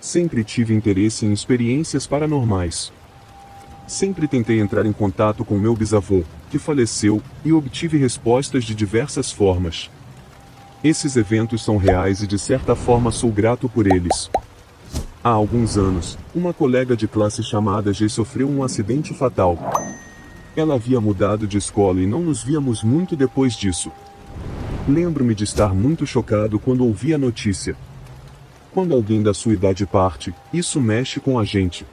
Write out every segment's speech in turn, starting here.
Sempre tive interesse em experiências paranormais. Sempre tentei entrar em contato com meu bisavô, que faleceu, e obtive respostas de diversas formas. Esses eventos são reais e de certa forma sou grato por eles. Há alguns anos, uma colega de classe chamada G sofreu um acidente fatal. Ela havia mudado de escola e não nos víamos muito depois disso. Lembro-me de estar muito chocado quando ouvi a notícia. Quando alguém da sua idade parte, isso mexe com a gente.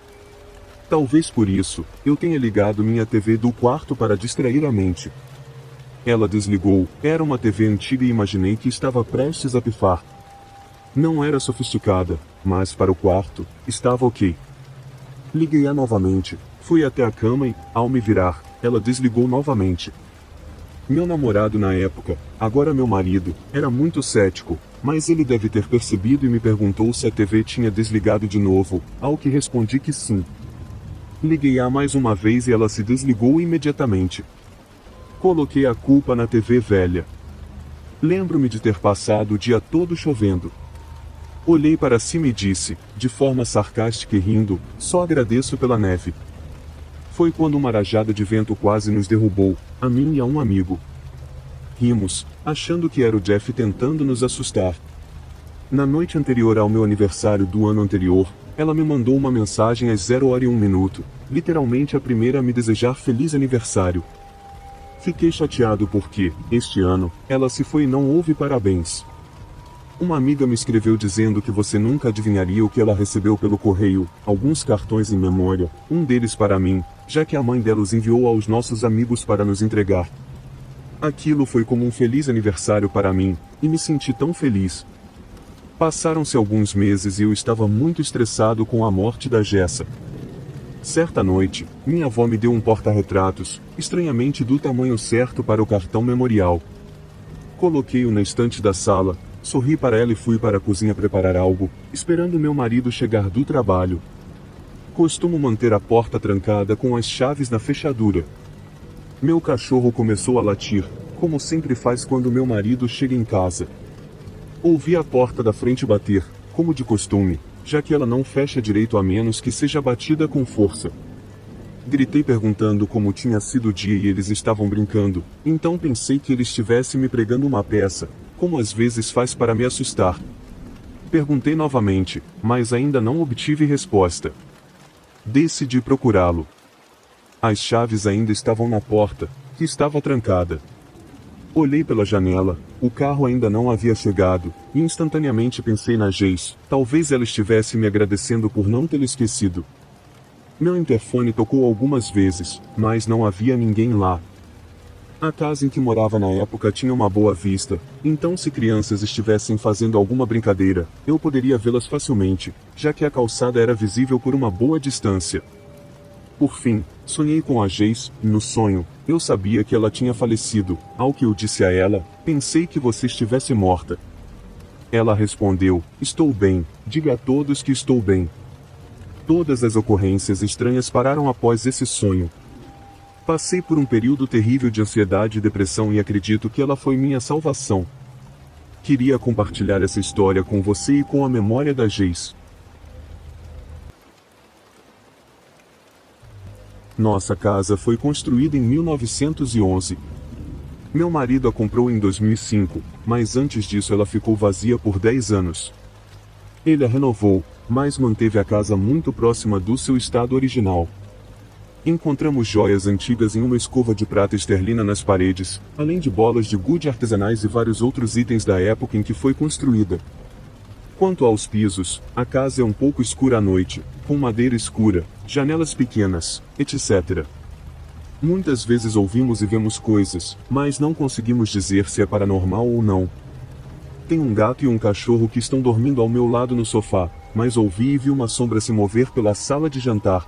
Talvez por isso, eu tenha ligado minha TV do quarto para distrair a mente. Ela desligou, era uma TV antiga e imaginei que estava prestes a pifar. Não era sofisticada, mas para o quarto, estava ok. Liguei-a novamente, fui até a cama e, ao me virar, ela desligou novamente. Meu namorado na época, agora meu marido, era muito cético, mas ele deve ter percebido e me perguntou se a TV tinha desligado de novo, ao que respondi que sim. Liguei-a mais uma vez e ela se desligou imediatamente. Coloquei a culpa na TV velha. Lembro-me de ter passado o dia todo chovendo. Olhei para cima e disse, de forma sarcástica e rindo, só agradeço pela neve. Foi quando uma rajada de vento quase nos derrubou, a mim e a um amigo. Rimos, achando que era o Jeff tentando nos assustar. Na noite anterior ao meu aniversário do ano anterior, ela me mandou uma mensagem às 0h01, literalmente a primeira a me desejar feliz aniversário. Fiquei chateado porque, este ano, ela se foi e não houve parabéns. Uma amiga me escreveu dizendo que você nunca adivinharia o que ela recebeu pelo correio, alguns cartões em memória, um deles para mim, já que a mãe dela os enviou aos nossos amigos para nos entregar. Aquilo foi como um feliz aniversário para mim, e me senti tão feliz. Passaram-se alguns meses e eu estava muito estressado com a morte da Jessa. Certa noite, minha avó me deu um porta-retratos, estranhamente do tamanho certo para o cartão memorial. Coloquei-o na estante da sala, sorri para ela e fui para a cozinha preparar algo, esperando meu marido chegar do trabalho. Costumo manter a porta trancada com as chaves na fechadura. Meu cachorro começou a latir, como sempre faz quando meu marido chega em casa. Ouvi a porta da frente bater, como de costume, já que ela não fecha direito a menos que seja batida com força. Gritei perguntando como tinha sido o dia e eles estavam brincando, então pensei que ele estivesse me pregando uma peça, como às vezes faz para me assustar. Perguntei novamente, mas ainda não obtive resposta. Decidi procurá-lo. As chaves ainda estavam na porta, que estava trancada. Olhei pela janela, o carro ainda não havia chegado, e instantaneamente pensei na Geis, talvez ela estivesse me agradecendo por não tê-lo esquecido. Meu interfone tocou algumas vezes, mas não havia ninguém lá. A casa em que morava na época tinha uma boa vista, então se crianças estivessem fazendo alguma brincadeira, eu poderia vê-las facilmente, já que a calçada era visível por uma boa distância. Por fim, sonhei com a Geis, e no sonho, eu sabia que ela tinha falecido, ao que eu disse a ela, pensei que você estivesse morta. Ela respondeu, estou bem, diga a todos que estou bem. Todas as ocorrências estranhas pararam após esse sonho. Passei por um período terrível de ansiedade e depressão e acredito que ela foi minha salvação. Queria compartilhar essa história com você e com a memória da Geis. Nossa casa foi construída em 1911. Meu marido a comprou em 2005, mas antes disso ela ficou vazia por 10 anos. Ele a renovou, mas manteve a casa muito próxima do seu estado original. Encontramos joias antigas em uma escova de prata esterlina nas paredes, além de bolas de gude artesanais e vários outros itens da época em que foi construída. Quanto aos pisos, a casa é um pouco escura à noite, com madeira escura, janelas pequenas, etc. Muitas vezes ouvimos e vemos coisas, mas não conseguimos dizer se é paranormal ou não. Tem um gato e um cachorro que estão dormindo ao meu lado no sofá, mas ouvi e vi uma sombra se mover pela sala de jantar.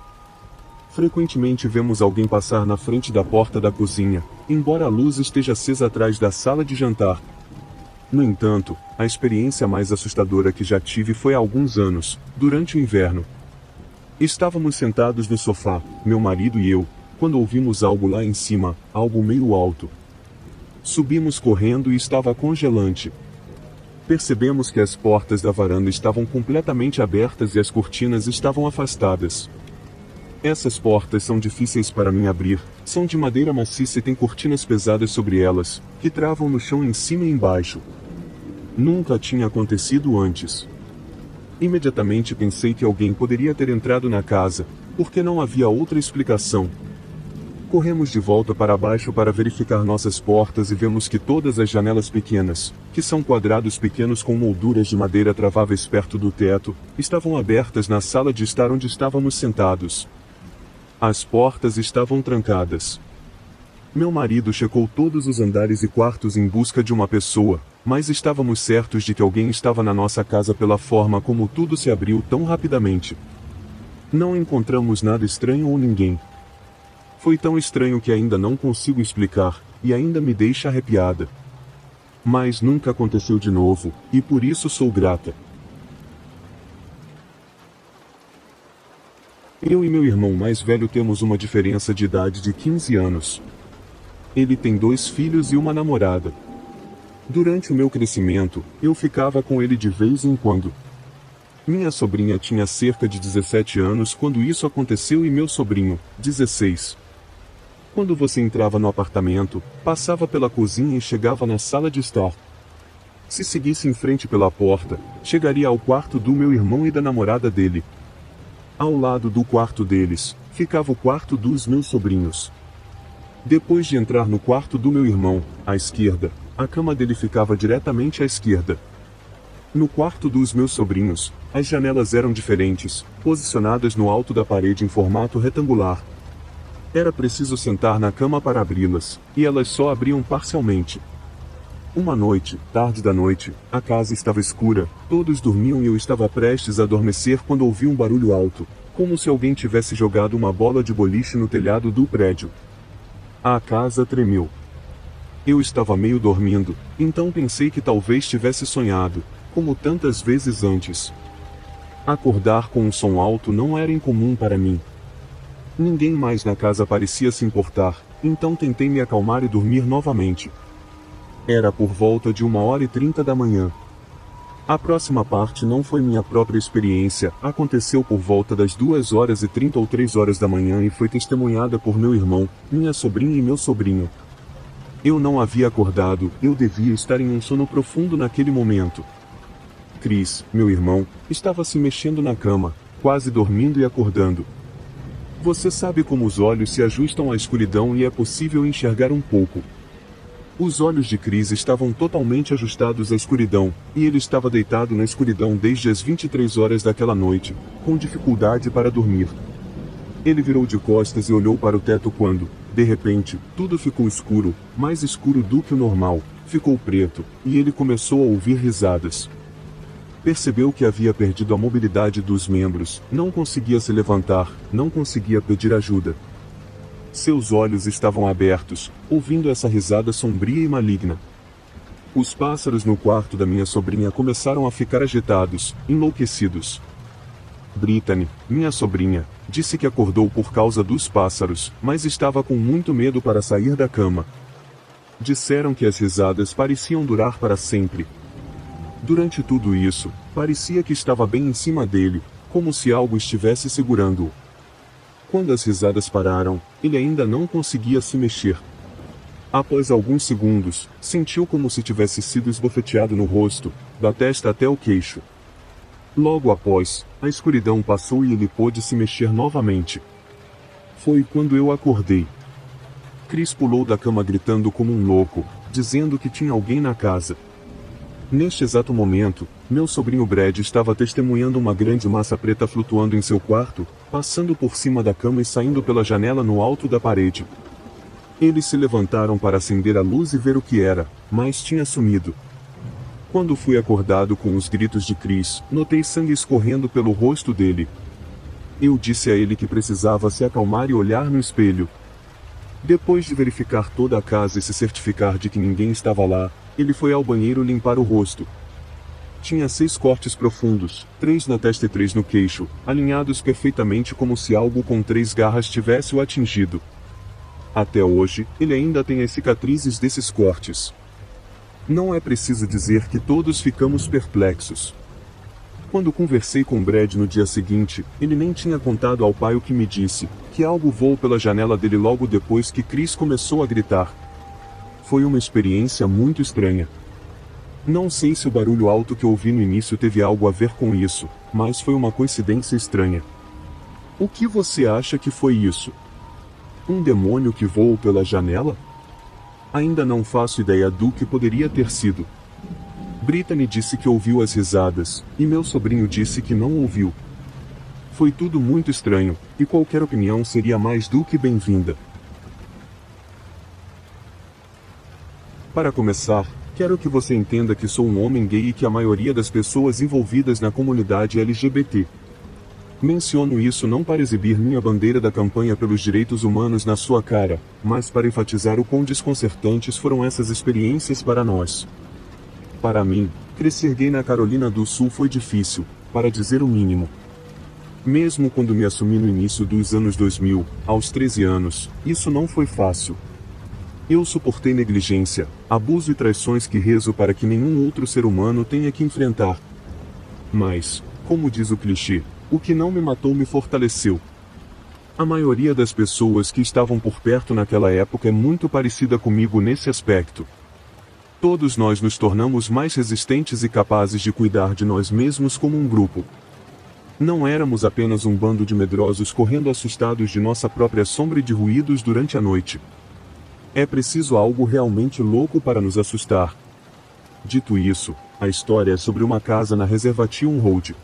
Frequentemente vemos alguém passar na frente da porta da cozinha, embora a luz esteja acesa atrás da sala de jantar. No entanto, a experiência mais assustadora que já tive foi há alguns anos, durante o inverno. Estávamos sentados no sofá, meu marido e eu, quando ouvimos algo lá em cima, algo meio alto. Subimos correndo e estava congelante. Percebemos que as portas da varanda estavam completamente abertas e as cortinas estavam afastadas. Essas portas são difíceis para mim abrir, são de madeira maciça e têm cortinas pesadas sobre elas, que travam no chão em cima e embaixo. Nunca tinha acontecido antes. Imediatamente pensei que alguém poderia ter entrado na casa, porque não havia outra explicação. Corremos de volta para baixo para verificar nossas portas e vemos que todas as janelas pequenas, que são quadrados pequenos com molduras de madeira traváveis perto do teto, estavam abertas na sala de estar onde estávamos sentados. As portas estavam trancadas. Meu marido checou todos os andares e quartos em busca de uma pessoa, mas estávamos certos de que alguém estava na nossa casa pela forma como tudo se abriu tão rapidamente. Não encontramos nada estranho ou ninguém. Foi tão estranho que ainda não consigo explicar, e ainda me deixa arrepiada. Mas nunca aconteceu de novo, e por isso sou grata. Eu e meu irmão mais velho temos uma diferença de idade de 15 anos. Ele tem 2 filhos e uma namorada. Durante o meu crescimento, eu ficava com ele de vez em quando. Minha sobrinha tinha cerca de 17 anos quando isso aconteceu e meu sobrinho, 16. Quando você entrava no apartamento, passava pela cozinha e chegava na sala de estar. Se seguisse em frente pela porta, chegaria ao quarto do meu irmão e da namorada dele. Ao lado do quarto deles, ficava o quarto dos meus sobrinhos. Depois de entrar no quarto do meu irmão, à esquerda, a cama dele ficava diretamente à esquerda. No quarto dos meus sobrinhos, as janelas eram diferentes, posicionadas no alto da parede em formato retangular. Era preciso sentar na cama para abri-las, e elas só abriam parcialmente. Uma noite, tarde da noite, a casa estava escura, todos dormiam e eu estava prestes a adormecer quando ouvi um barulho alto, como se alguém tivesse jogado uma bola de boliche no telhado do prédio. A casa tremeu. Eu estava meio dormindo, então pensei que talvez tivesse sonhado, como tantas vezes antes. Acordar com um som alto não era incomum para mim. Ninguém mais na casa parecia se importar, então tentei me acalmar e dormir novamente. Era por volta de 1h30 da manhã. A próxima parte não foi minha própria experiência, aconteceu por volta das 2h30 ou 3h da manhã e foi testemunhada por meu irmão, minha sobrinha e meu sobrinho. Eu não havia acordado, eu devia estar em um sono profundo naquele momento. Chris, meu irmão, estava se mexendo na cama, quase dormindo e acordando. Você sabe como os olhos se ajustam à escuridão e é possível enxergar um pouco. Os olhos de Chris estavam totalmente ajustados à escuridão, e ele estava deitado na escuridão desde as 23 horas daquela noite, com dificuldade para dormir. Ele virou de costas e olhou para o teto quando, de repente, tudo ficou escuro, mais escuro do que o normal, ficou preto, e ele começou a ouvir risadas. Percebeu que havia perdido a mobilidade dos membros, não conseguia se levantar, não conseguia pedir ajuda. Seus olhos estavam abertos, ouvindo essa risada sombria e maligna. Os pássaros no quarto da minha sobrinha começaram a ficar agitados, enlouquecidos. Brittany, minha sobrinha, disse que acordou por causa dos pássaros, mas estava com muito medo para sair da cama. Disseram que as risadas pareciam durar para sempre. Durante tudo isso, parecia que estava bem em cima dele, como se algo estivesse segurando-o. Quando as risadas pararam, ele ainda não conseguia se mexer. Após alguns segundos, sentiu como se tivesse sido esbofeteado no rosto, da testa até o queixo. Logo após, a escuridão passou e ele pôde se mexer novamente. Foi quando eu acordei. Chris pulou da cama gritando como um louco, dizendo que tinha alguém na casa. Neste exato momento, meu sobrinho Brad estava testemunhando uma grande massa preta flutuando em seu quarto, passando por cima da cama e saindo pela janela no alto da parede. Eles se levantaram para acender a luz e ver o que era, mas tinha sumido. Quando fui acordado com os gritos de Chris, notei sangue escorrendo pelo rosto dele. Eu disse a ele que precisava se acalmar e olhar no espelho. Depois de verificar toda a casa e se certificar de que ninguém estava lá, ele foi ao banheiro limpar o rosto. Tinha 6 cortes profundos, 3 na testa e 3 no queixo, alinhados perfeitamente como se algo com 3 garras tivesse o atingido. Até hoje, ele ainda tem as cicatrizes desses cortes. Não é preciso dizer que todos ficamos perplexos. Quando conversei com Brad no dia seguinte, ele nem tinha contado ao pai o que me disse, que algo voou pela janela dele logo depois que Chris começou a gritar. Foi uma experiência muito estranha. Não sei se o barulho alto que ouvi no início teve algo a ver com isso, mas foi uma coincidência estranha. O que você acha que foi isso? Um demônio que voou pela janela? Ainda não faço ideia do que poderia ter sido. Brittany disse que ouviu as risadas, e meu sobrinho disse que não ouviu. Foi tudo muito estranho, e qualquer opinião seria mais do que bem-vinda. Para começar, quero que você entenda que sou um homem gay e que a maioria das pessoas envolvidas na comunidade LGBT. Menciono isso não para exibir minha bandeira da campanha pelos direitos humanos na sua cara, mas para enfatizar o quão desconcertantes foram essas experiências para nós. Para mim, crescer gay na Carolina do Sul foi difícil, para dizer o mínimo. Mesmo quando me assumi no início dos anos 2000, aos 13 anos, isso não foi fácil. Eu suportei negligência, abuso e traições que rezo para que nenhum outro ser humano tenha que enfrentar. Mas, como diz o clichê, o que não me matou me fortaleceu. A maioria das pessoas que estavam por perto naquela época é muito parecida comigo nesse aspecto. Todos nós nos tornamos mais resistentes e capazes de cuidar de nós mesmos como um grupo. Não éramos apenas um bando de medrosos correndo assustados de nossa própria sombra e de ruídos durante a noite. É preciso algo realmente louco para nos assustar. Dito isso, a história é sobre uma casa na reserva Tion Road.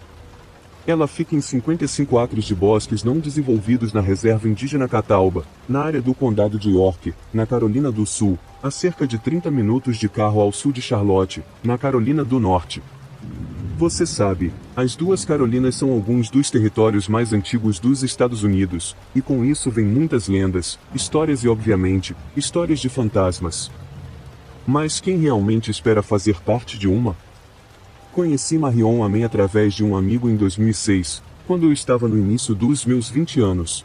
Ela fica em 55 acres de bosques não desenvolvidos na reserva indígena Catawba, na área do condado de York, na Carolina do Sul, a cerca de 30 minutos de carro ao sul de Charlotte, na Carolina do Norte. Você sabe, as duas Carolinas são alguns dos territórios mais antigos dos Estados Unidos, e com isso vem muitas lendas, histórias e obviamente, histórias de fantasmas. Mas quem realmente espera fazer parte de uma? Conheci Marion Amém através de um amigo em 2006, quando eu estava no início dos meus 20 anos.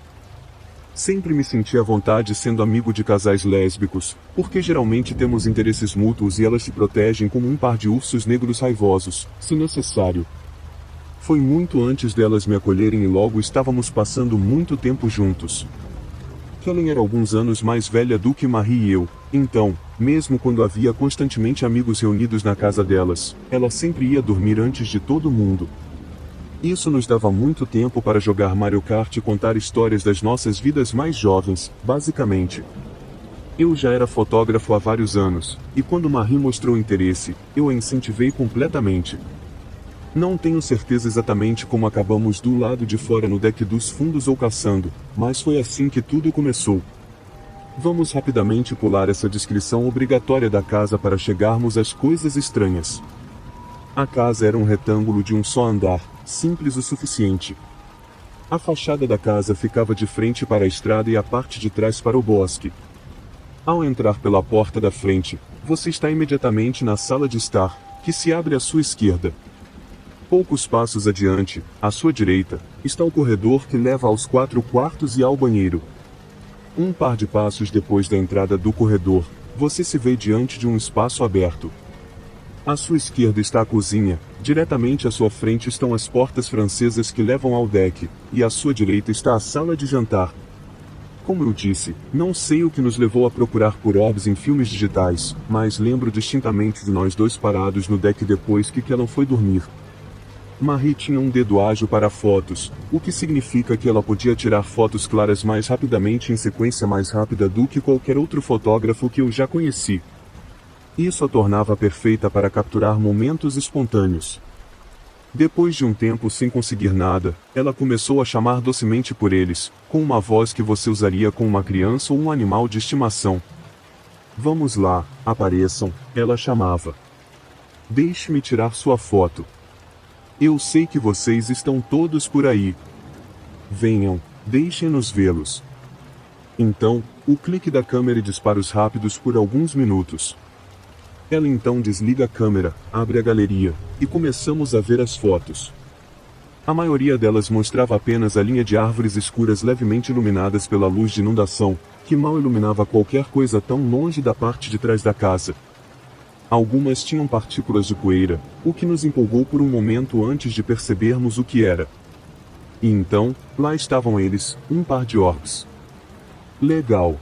Sempre me senti à vontade sendo amigo de casais lésbicos, porque geralmente temos interesses mútuos e elas se protegem como um par de ursos negros raivosos, se necessário. Foi muito antes delas me acolherem e logo estávamos passando muito tempo juntos. Kellen era alguns anos mais velha do que Marie e eu, então, mesmo quando havia constantemente amigos reunidos na casa delas, ela sempre ia dormir antes de todo mundo. Isso nos dava muito tempo para jogar Mario Kart e contar histórias das nossas vidas mais jovens, basicamente. Eu já era fotógrafo há vários anos, e quando Marie mostrou interesse, eu a incentivei completamente. Não tenho certeza exatamente como acabamos do lado de fora no deck dos fundos ou caçando, mas foi assim que tudo começou. Vamos rapidamente pular essa descrição obrigatória da casa para chegarmos às coisas estranhas. A casa era um retângulo de um só andar, simples o suficiente. A fachada da casa ficava de frente para a estrada e a parte de trás para o bosque. Ao entrar pela porta da frente, você está imediatamente na sala de estar, que se abre à sua esquerda. Poucos passos adiante, à sua direita, está o corredor que leva aos 4 quartos e ao banheiro. Um par de passos depois da entrada do corredor, você se vê diante de um espaço aberto. À sua esquerda está a cozinha, diretamente à sua frente estão as portas francesas que levam ao deck, e à sua direita está a sala de jantar. Como eu disse, não sei o que nos levou a procurar por orbs em filmes digitais, mas lembro distintamente de nós dois parados no deck depois que Kellen foi dormir. Marie tinha um dedo ágil para fotos, o que significa que ela podia tirar fotos claras mais rapidamente em sequência mais rápida do que qualquer outro fotógrafo que eu já conheci. Isso a tornava perfeita para capturar momentos espontâneos. Depois de um tempo sem conseguir nada, ela começou a chamar docemente por eles, com uma voz que você usaria com uma criança ou um animal de estimação. Vamos lá, apareçam, ela chamava. Deixe-me tirar sua foto. Eu sei que vocês estão todos por aí. Venham, deixem-nos vê-los. Então, o clique da câmera e disparos rápidos por alguns minutos. Ela então desliga a câmera, abre a galeria, e começamos a ver as fotos. A maioria delas mostrava apenas a linha de árvores escuras levemente iluminadas pela luz de inundação, que mal iluminava qualquer coisa tão longe da parte de trás da casa. Algumas tinham partículas de poeira, o que nos empolgou por um momento antes de percebermos o que era. E então, lá estavam eles, um par de orcs. Legal.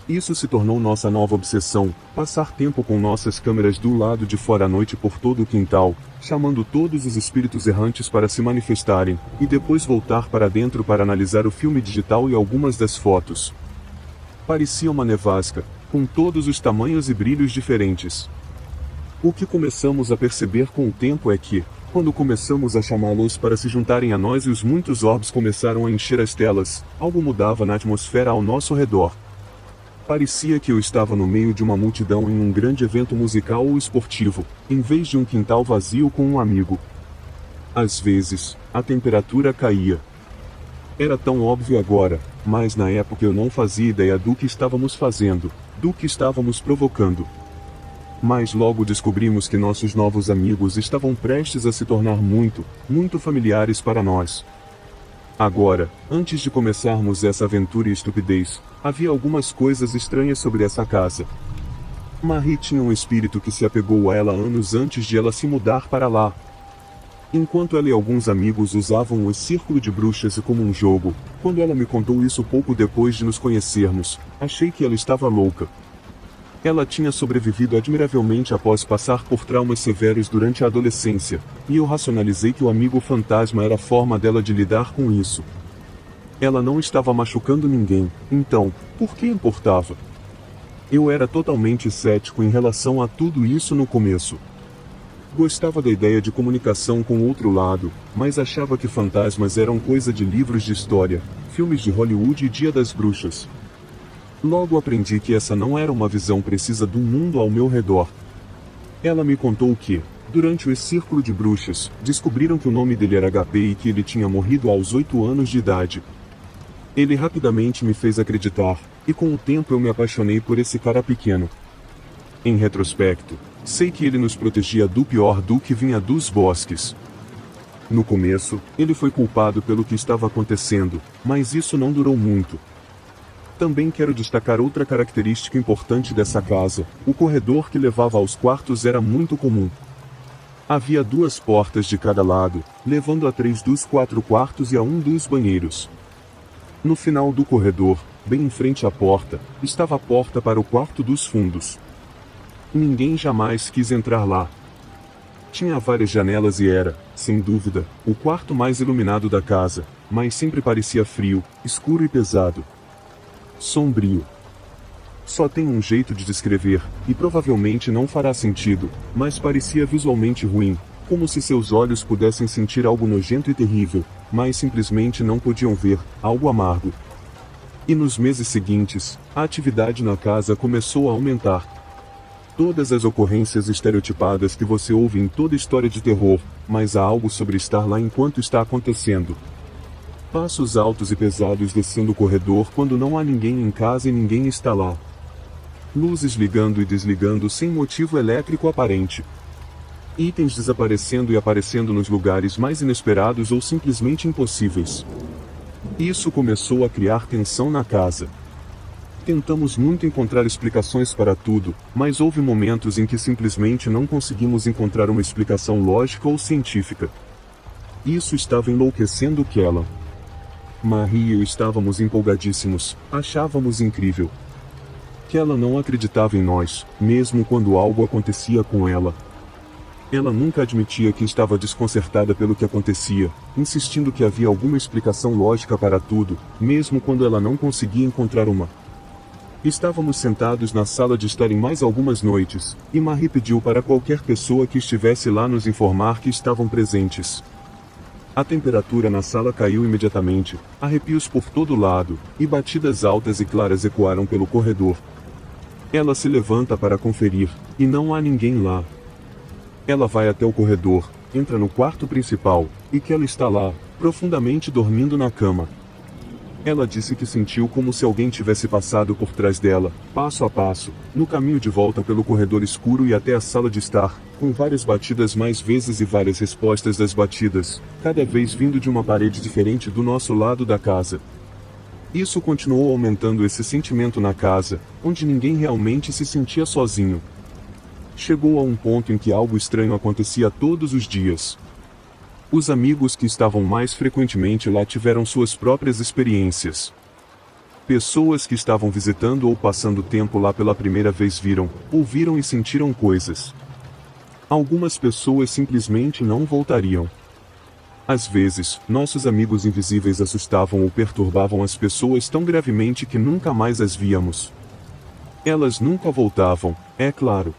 Isso se tornou nossa nova obsessão, passar tempo com nossas câmeras do lado de fora à noite por todo o quintal, chamando todos os espíritos errantes para se manifestarem, e depois voltar para dentro para analisar o filme digital e algumas das fotos. Parecia uma nevasca, com todos os tamanhos e brilhos diferentes. O que começamos a perceber com o tempo é que, quando começamos a chamá-los para se juntarem a nós e os muitos orbs começaram a encher as telas, algo mudava na atmosfera ao nosso redor. Parecia que eu estava no meio de uma multidão em um grande evento musical ou esportivo, em vez de um quintal vazio com um amigo. Às vezes, a temperatura caía. Era tão óbvio agora, mas na época eu não fazia ideia do que estávamos fazendo, do que estávamos provocando. Mas logo descobrimos que nossos novos amigos estavam prestes a se tornar muito, muito familiares para nós. Agora, antes de começarmos essa aventura e estupidez, havia algumas coisas estranhas sobre essa casa. Marie tinha um espírito que se apegou a ela anos antes de ela se mudar para lá. Enquanto ela e alguns amigos usavam o círculo de bruxas como um jogo, quando ela me contou isso pouco depois de nos conhecermos, achei que ela estava louca. Ela tinha sobrevivido admiravelmente após passar por traumas severos durante a adolescência, e eu racionalizei que o amigo fantasma era a forma dela de lidar com isso. Ela não estava machucando ninguém, então, por que importava? Eu era totalmente cético em relação a tudo isso no começo. Gostava da ideia de comunicação com o outro lado, mas achava que fantasmas eram coisa de livros de história, filmes de Hollywood e Dia das Bruxas. Logo aprendi que essa não era uma visão precisa do mundo ao meu redor. Ela me contou que, durante o círculo de bruxas, descobriram que o nome dele era HP e que ele tinha morrido aos 8 anos de idade. Ele rapidamente me fez acreditar, e com o tempo eu me apaixonei por esse cara pequeno. Em retrospecto, sei que ele nos protegia do pior do que vinha dos bosques. No começo, ele foi culpado pelo que estava acontecendo, mas isso não durou muito. Também quero destacar outra característica importante dessa casa: o corredor que levava aos quartos era muito comum. Havia 2 portas de cada lado, levando a 3 dos 4 quartos e a 1 dos banheiros. No final do corredor, bem em frente à porta, estava a porta para o quarto dos fundos. Ninguém jamais quis entrar lá. Tinha várias janelas e era, sem dúvida, o quarto mais iluminado da casa, mas sempre parecia frio, escuro e pesado. Sombrio. Só tem um jeito de descrever, e provavelmente não fará sentido, mas parecia visualmente ruim, como se seus olhos pudessem sentir algo nojento e terrível, mas simplesmente não podiam ver, algo amargo. E nos meses seguintes, a atividade na casa começou a aumentar. Todas as ocorrências estereotipadas que você ouve em toda história de terror, mas há algo sobre estar lá enquanto está acontecendo. Passos altos e pesados descendo o corredor quando não há ninguém em casa e ninguém está lá. Luzes ligando e desligando sem motivo elétrico aparente. Itens desaparecendo e aparecendo nos lugares mais inesperados ou simplesmente impossíveis. Isso começou a criar tensão na casa. Tentamos muito encontrar explicações para tudo, mas houve momentos em que simplesmente não conseguimos encontrar uma explicação lógica ou científica. Isso estava enlouquecendo Kellan. Marie e eu estávamos empolgadíssimos, achávamos incrível. Kellan não acreditava em nós, mesmo quando algo acontecia com ela. Ela nunca admitia que estava desconcertada pelo que acontecia, insistindo que havia alguma explicação lógica para tudo, mesmo quando ela não conseguia encontrar uma. Estávamos sentados na sala de estar em mais algumas noites, e Marie pediu para qualquer pessoa que estivesse lá nos informar que estavam presentes. A temperatura na sala caiu imediatamente, arrepios por todo lado, e batidas altas e claras ecoaram pelo corredor. Ela se levanta para conferir, e não há ninguém lá. Ela vai até o corredor, entra no quarto principal, e que ela está lá, profundamente dormindo na cama. Ela disse que sentiu como se alguém tivesse passado por trás dela, passo a passo, no caminho de volta pelo corredor escuro e até a sala de estar, com várias batidas mais vezes e várias respostas das batidas, cada vez vindo de uma parede diferente do nosso lado da casa. Isso continuou aumentando esse sentimento na casa, onde ninguém realmente se sentia sozinho. Chegou a um ponto em que algo estranho acontecia todos os dias. Os amigos que estavam mais frequentemente lá tiveram suas próprias experiências. Pessoas que estavam visitando ou passando tempo lá pela primeira vez viram, ouviram e sentiram coisas. Algumas pessoas simplesmente não voltariam. Às vezes, nossos amigos invisíveis assustavam ou perturbavam as pessoas tão gravemente que nunca mais as víamos. Elas nunca voltavam, é claro.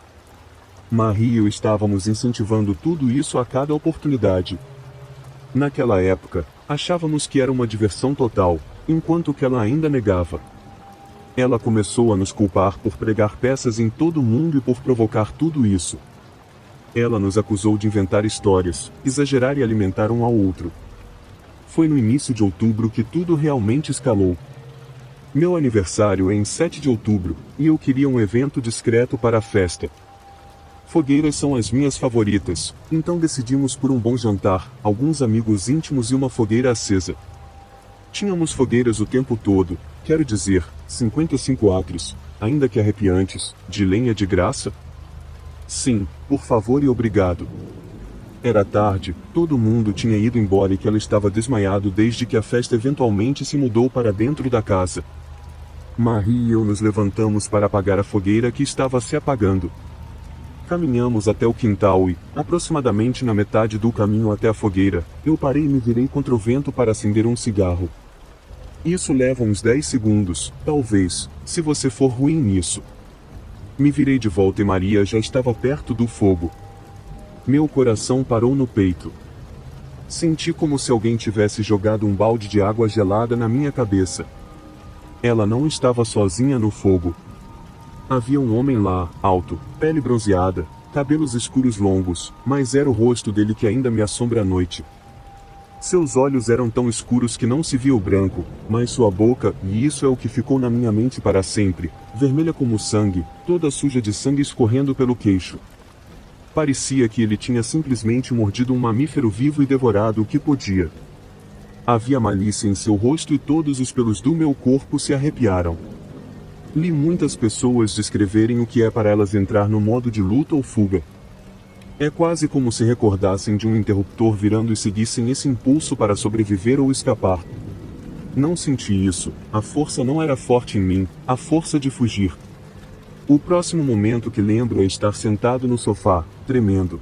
Marie e eu estávamos incentivando tudo isso a cada oportunidade. Naquela época, achávamos que era uma diversão total, enquanto que ela ainda negava. Ela começou a nos culpar por pregar peças em todo mundo e por provocar tudo isso. Ela nos acusou de inventar histórias, exagerar e alimentar um ao outro. Foi no início de outubro que tudo realmente escalou. Meu aniversário é em 7 de outubro, e eu queria um evento discreto para a festa. Fogueiras são as minhas favoritas, então decidimos por um bom jantar, alguns amigos íntimos e uma fogueira acesa. Tínhamos fogueiras o tempo todo, quero dizer, 55 acres, ainda que arrepiantes, de lenha de graça? Sim, por favor e obrigado. Era tarde, todo mundo tinha ido embora e que ela estava desmaiado desde que a festa eventualmente se mudou para dentro da casa. Marie e eu nos levantamos para apagar a fogueira que estava se apagando. Caminhamos até o quintal e, aproximadamente na metade do caminho até a fogueira, eu parei e me virei contra o vento para acender um cigarro. Isso leva uns 10 segundos, talvez, se você for ruim nisso. Me virei de volta e Maria já estava perto do fogo. Meu coração parou no peito. Senti como se alguém tivesse jogado um balde de água gelada na minha cabeça. Ela não estava sozinha no fogo. Havia um homem lá, alto, pele bronzeada, cabelos escuros longos, mas era o rosto dele que ainda me assombra à noite. Seus olhos eram tão escuros que não se via o branco, mas sua boca, e isso é o que ficou na minha mente para sempre, vermelha como sangue, toda suja de sangue escorrendo pelo queixo. Parecia que ele tinha simplesmente mordido um mamífero vivo e devorado o que podia. Havia malícia em seu rosto e todos os pelos do meu corpo se arrepiaram. Li muitas pessoas descreverem o que é para elas entrar no modo de luta ou fuga. É quase como se recordassem de um interruptor virando e seguissem esse impulso para sobreviver ou escapar. Não senti isso, a força não era forte em mim, a força de fugir. O próximo momento que lembro é estar sentado no sofá, tremendo.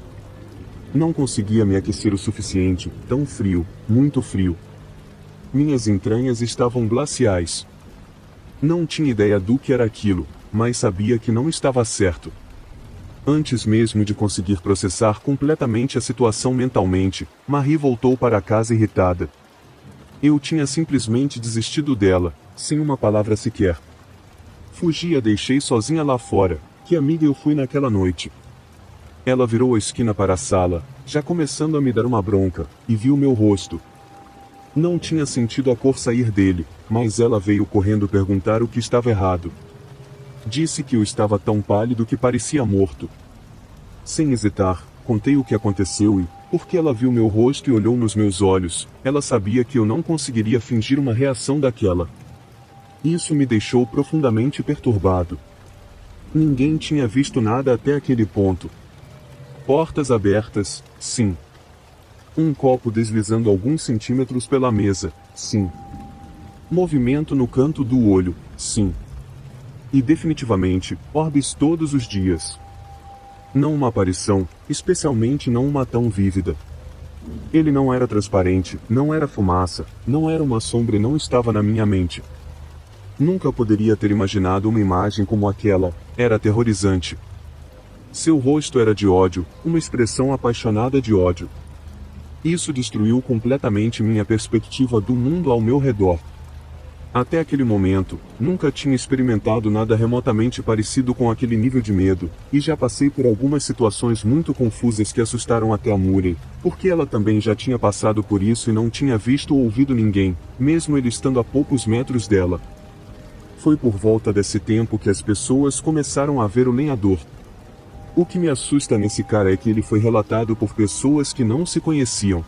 Não conseguia me aquecer o suficiente, tão frio, muito frio. Minhas entranhas estavam glaciais. Não tinha ideia do que era aquilo, mas sabia que não estava certo. Antes mesmo de conseguir processar completamente a situação mentalmente, Marie voltou para casa irritada. Eu tinha simplesmente desistido dela, sem uma palavra sequer. Fugi e a deixei sozinha lá fora, que amiga eu fui naquela noite. Ela virou a esquina para a sala, já começando a me dar uma bronca, e viu meu rosto. Não tinha sentido a cor sair dele, mas ela veio correndo perguntar o que estava errado. Disse que eu estava tão pálido que parecia morto. Sem hesitar, contei o que aconteceu e, porque ela viu meu rosto e olhou nos meus olhos, ela sabia que eu não conseguiria fingir uma reação daquela. Isso me deixou profundamente perturbado. Ninguém tinha visto nada até aquele ponto. Portas abertas, sim. Um copo deslizando alguns centímetros pela mesa, sim. Movimento no canto do olho, sim. E definitivamente, orbes todos os dias. Não uma aparição, especialmente não uma tão vívida. Ele não era transparente, não era fumaça, não era uma sombra e não estava na minha mente. Nunca poderia ter imaginado uma imagem como aquela, era aterrorizante. Seu rosto era de ódio, uma expressão apaixonada de ódio. Isso destruiu completamente minha perspectiva do mundo ao meu redor. Até aquele momento, nunca tinha experimentado nada remotamente parecido com aquele nível de medo, e já passei por algumas situações muito confusas que assustaram até a Murray, porque ela também já tinha passado por isso e não tinha visto ou ouvido ninguém, mesmo ele estando a poucos metros dela. Foi por volta desse tempo que as pessoas começaram a ver o lenhador. O que me assusta nesse cara é que ele foi relatado por pessoas que não se conheciam.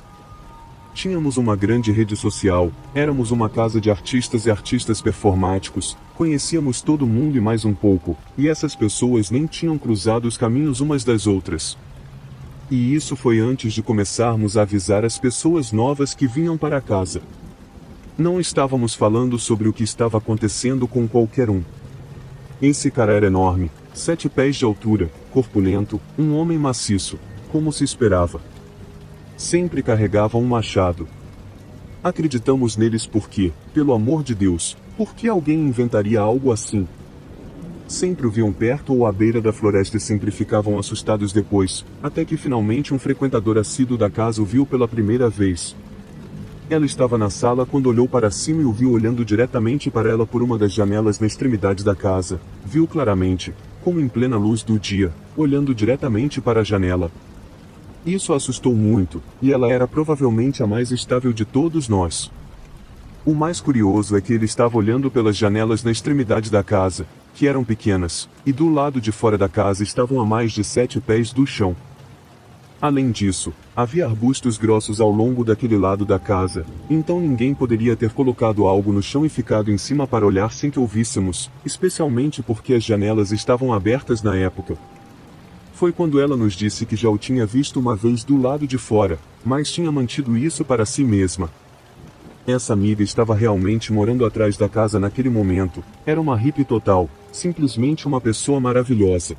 Tínhamos uma grande rede social, éramos uma casa de artistas e artistas performáticos, conhecíamos todo mundo e mais um pouco, e essas pessoas nem tinham cruzado os caminhos umas das outras. E isso foi antes de começarmos a avisar as pessoas novas que vinham para casa. Não estávamos falando sobre o que estava acontecendo com qualquer um. Esse cara era enorme, 7 pés de altura, corpulento, um homem maciço, como se esperava. Sempre carregava um machado. Acreditamos neles porque, pelo amor de Deus, por que alguém inventaria algo assim? Sempre o viam perto ou à beira da floresta e sempre ficavam assustados depois, até que finalmente um frequentador assíduo da casa o viu pela primeira vez. Ela estava na sala quando olhou para cima e o viu olhando diretamente para ela por uma das janelas na extremidade da casa. Viu claramente, como em plena luz do dia, olhando diretamente para a janela. Isso a assustou muito, e ela era provavelmente a mais estável de todos nós. O mais curioso é que ele estava olhando pelas janelas na extremidade da casa, que eram pequenas, e do lado de fora da casa estavam a mais de 7 pés do chão. Além disso, havia arbustos grossos ao longo daquele lado da casa, então ninguém poderia ter colocado algo no chão e ficado em cima para olhar sem que ouvíssemos, especialmente porque as janelas estavam abertas na época. Foi quando ela nos disse que já o tinha visto uma vez do lado de fora, mas tinha mantido isso para si mesma. Essa amiga estava realmente morando atrás da casa naquele momento, era uma hippie total, simplesmente uma pessoa maravilhosa.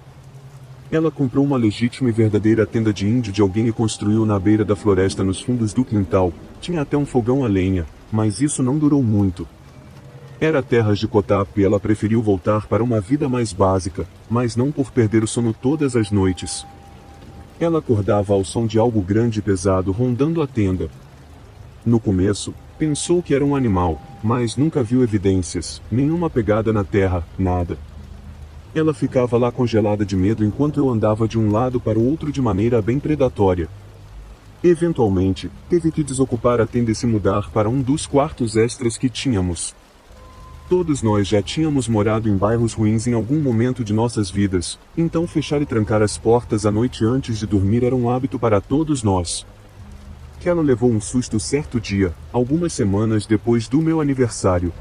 Ela comprou uma legítima e verdadeira tenda de índio de alguém e construiu na beira da floresta nos fundos do quintal, tinha até um fogão a lenha, mas isso não durou muito. Era terras de Kotap e ela preferiu voltar para uma vida mais básica, mas não por perder o sono todas as noites. Ela acordava ao som de algo grande e pesado rondando a tenda. No começo, pensou que era um animal, mas nunca viu evidências, nenhuma pegada na terra, nada. Ela ficava lá congelada de medo enquanto eu andava de um lado para o outro de maneira bem predatória. Eventualmente, teve que desocupar a tenda e se mudar para um dos quartos extras que tínhamos. Todos nós já tínhamos morado em bairros ruins em algum momento de nossas vidas, então fechar e trancar as portas à noite antes de dormir era um hábito para todos nós. Ela levou um susto certo dia, algumas semanas depois do meu aniversário.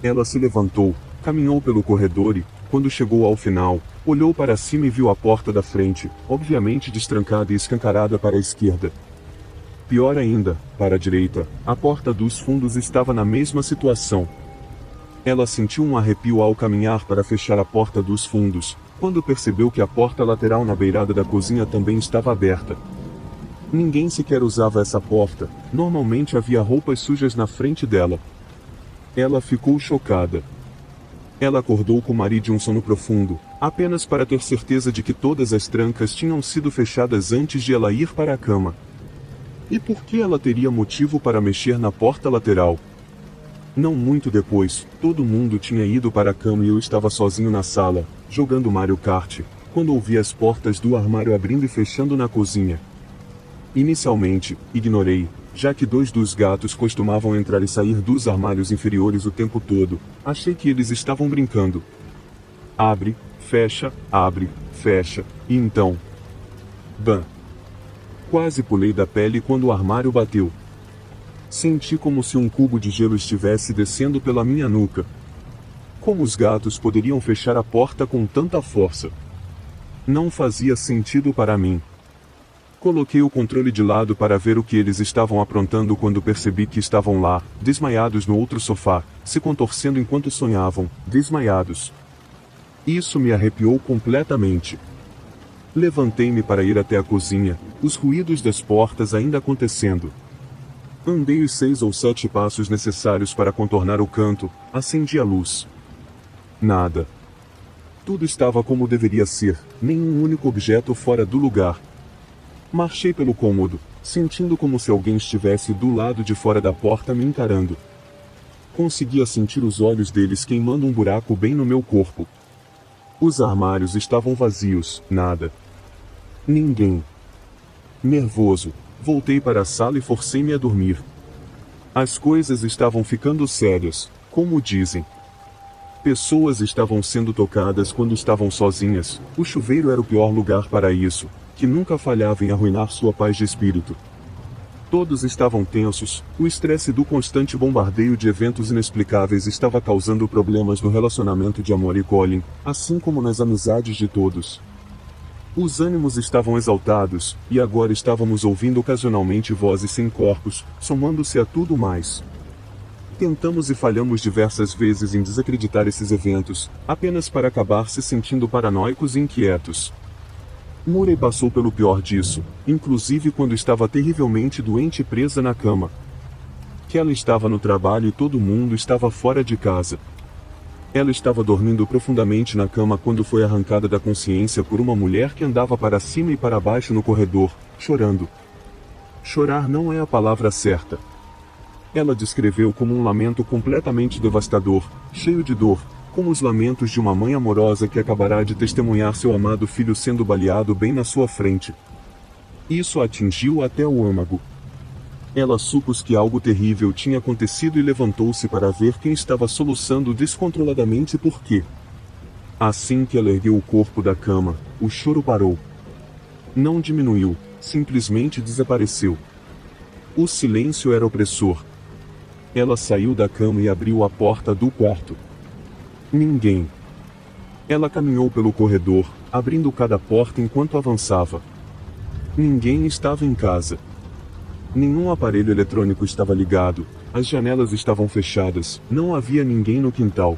Ela se levantou, caminhou pelo corredor e, quando chegou ao final, olhou para cima e viu a porta da frente, obviamente destrancada e escancarada para a esquerda. Pior ainda, para a direita, a porta dos fundos estava na mesma situação. Ela sentiu um arrepio ao caminhar para fechar a porta dos fundos, quando percebeu que a porta lateral na beirada da cozinha também estava aberta. Ninguém sequer usava essa porta, normalmente havia roupas sujas na frente dela. Ela ficou chocada. Ela acordou com o marido de um sono profundo, apenas para ter certeza de que todas as trancas tinham sido fechadas antes de ela ir para a cama. E por que ela teria motivo para mexer na porta lateral? Não muito depois, todo mundo tinha ido para a cama e eu estava sozinho na sala, jogando Mario Kart, quando ouvi as portas do armário abrindo e fechando na cozinha. Inicialmente, ignorei, já que 2 dos gatos costumavam entrar e sair dos armários inferiores o tempo todo, achei que eles estavam brincando. Abre, fecha, e então... Bam! Quase pulei da pele quando o armário bateu. Senti como se um cubo de gelo estivesse descendo pela minha nuca. Como os gatos poderiam fechar a porta com tanta força? Não fazia sentido para mim. Coloquei o controle de lado para ver o que eles estavam aprontando quando percebi que estavam lá, desmaiados no outro sofá, se contorcendo enquanto sonhavam, desmaiados. Isso me arrepiou completamente. Levantei-me para ir até a cozinha, os ruídos das portas ainda acontecendo. Andei os 6 ou 7 passos necessários para contornar o canto, acendi a luz. Nada. Tudo estava como deveria ser, nenhum único objeto fora do lugar. Marchei pelo cômodo, sentindo como se alguém estivesse do lado de fora da porta me encarando. Conseguia sentir os olhos deles queimando um buraco bem no meu corpo. Os armários estavam vazios, nada. Ninguém. Nervoso, voltei para a sala e forcei-me a dormir. As coisas estavam ficando sérias, como dizem. Pessoas estavam sendo tocadas quando estavam sozinhas, o chuveiro era o pior lugar para isso, que nunca falhava em arruinar sua paz de espírito. Todos estavam tensos, o estresse do constante bombardeio de eventos inexplicáveis estava causando problemas no relacionamento de Amor e Colin, assim como nas amizades de todos. Os ânimos estavam exaltados, e agora estávamos ouvindo ocasionalmente vozes sem corpos, somando-se a tudo mais. Tentamos e falhamos diversas vezes em desacreditar esses eventos, apenas para acabar se sentindo paranoicos e inquietos. Murray passou pelo pior disso, inclusive quando estava terrivelmente doente e presa na cama. Ela estava no trabalho e todo mundo estava fora de casa. Ela estava dormindo profundamente na cama quando foi arrancada da consciência por uma mulher que andava para cima e para baixo no corredor, chorando. Chorar não é a palavra certa. Ela descreveu como um lamento completamente devastador, cheio de dor, como os lamentos de uma mãe amorosa que acabará de testemunhar seu amado filho sendo baleado bem na sua frente. Isso a atingiu até o âmago. Ela supôs que algo terrível tinha acontecido e levantou-se para ver quem estava soluçando descontroladamente e por quê. Assim que ela ergueu o corpo da cama, o choro parou. Não diminuiu, simplesmente desapareceu. O silêncio era opressor. Ela saiu da cama e abriu a porta do quarto. Ninguém. Ela caminhou pelo corredor, abrindo cada porta enquanto avançava. Ninguém estava em casa. Nenhum aparelho eletrônico estava ligado, as janelas estavam fechadas, não havia ninguém no quintal.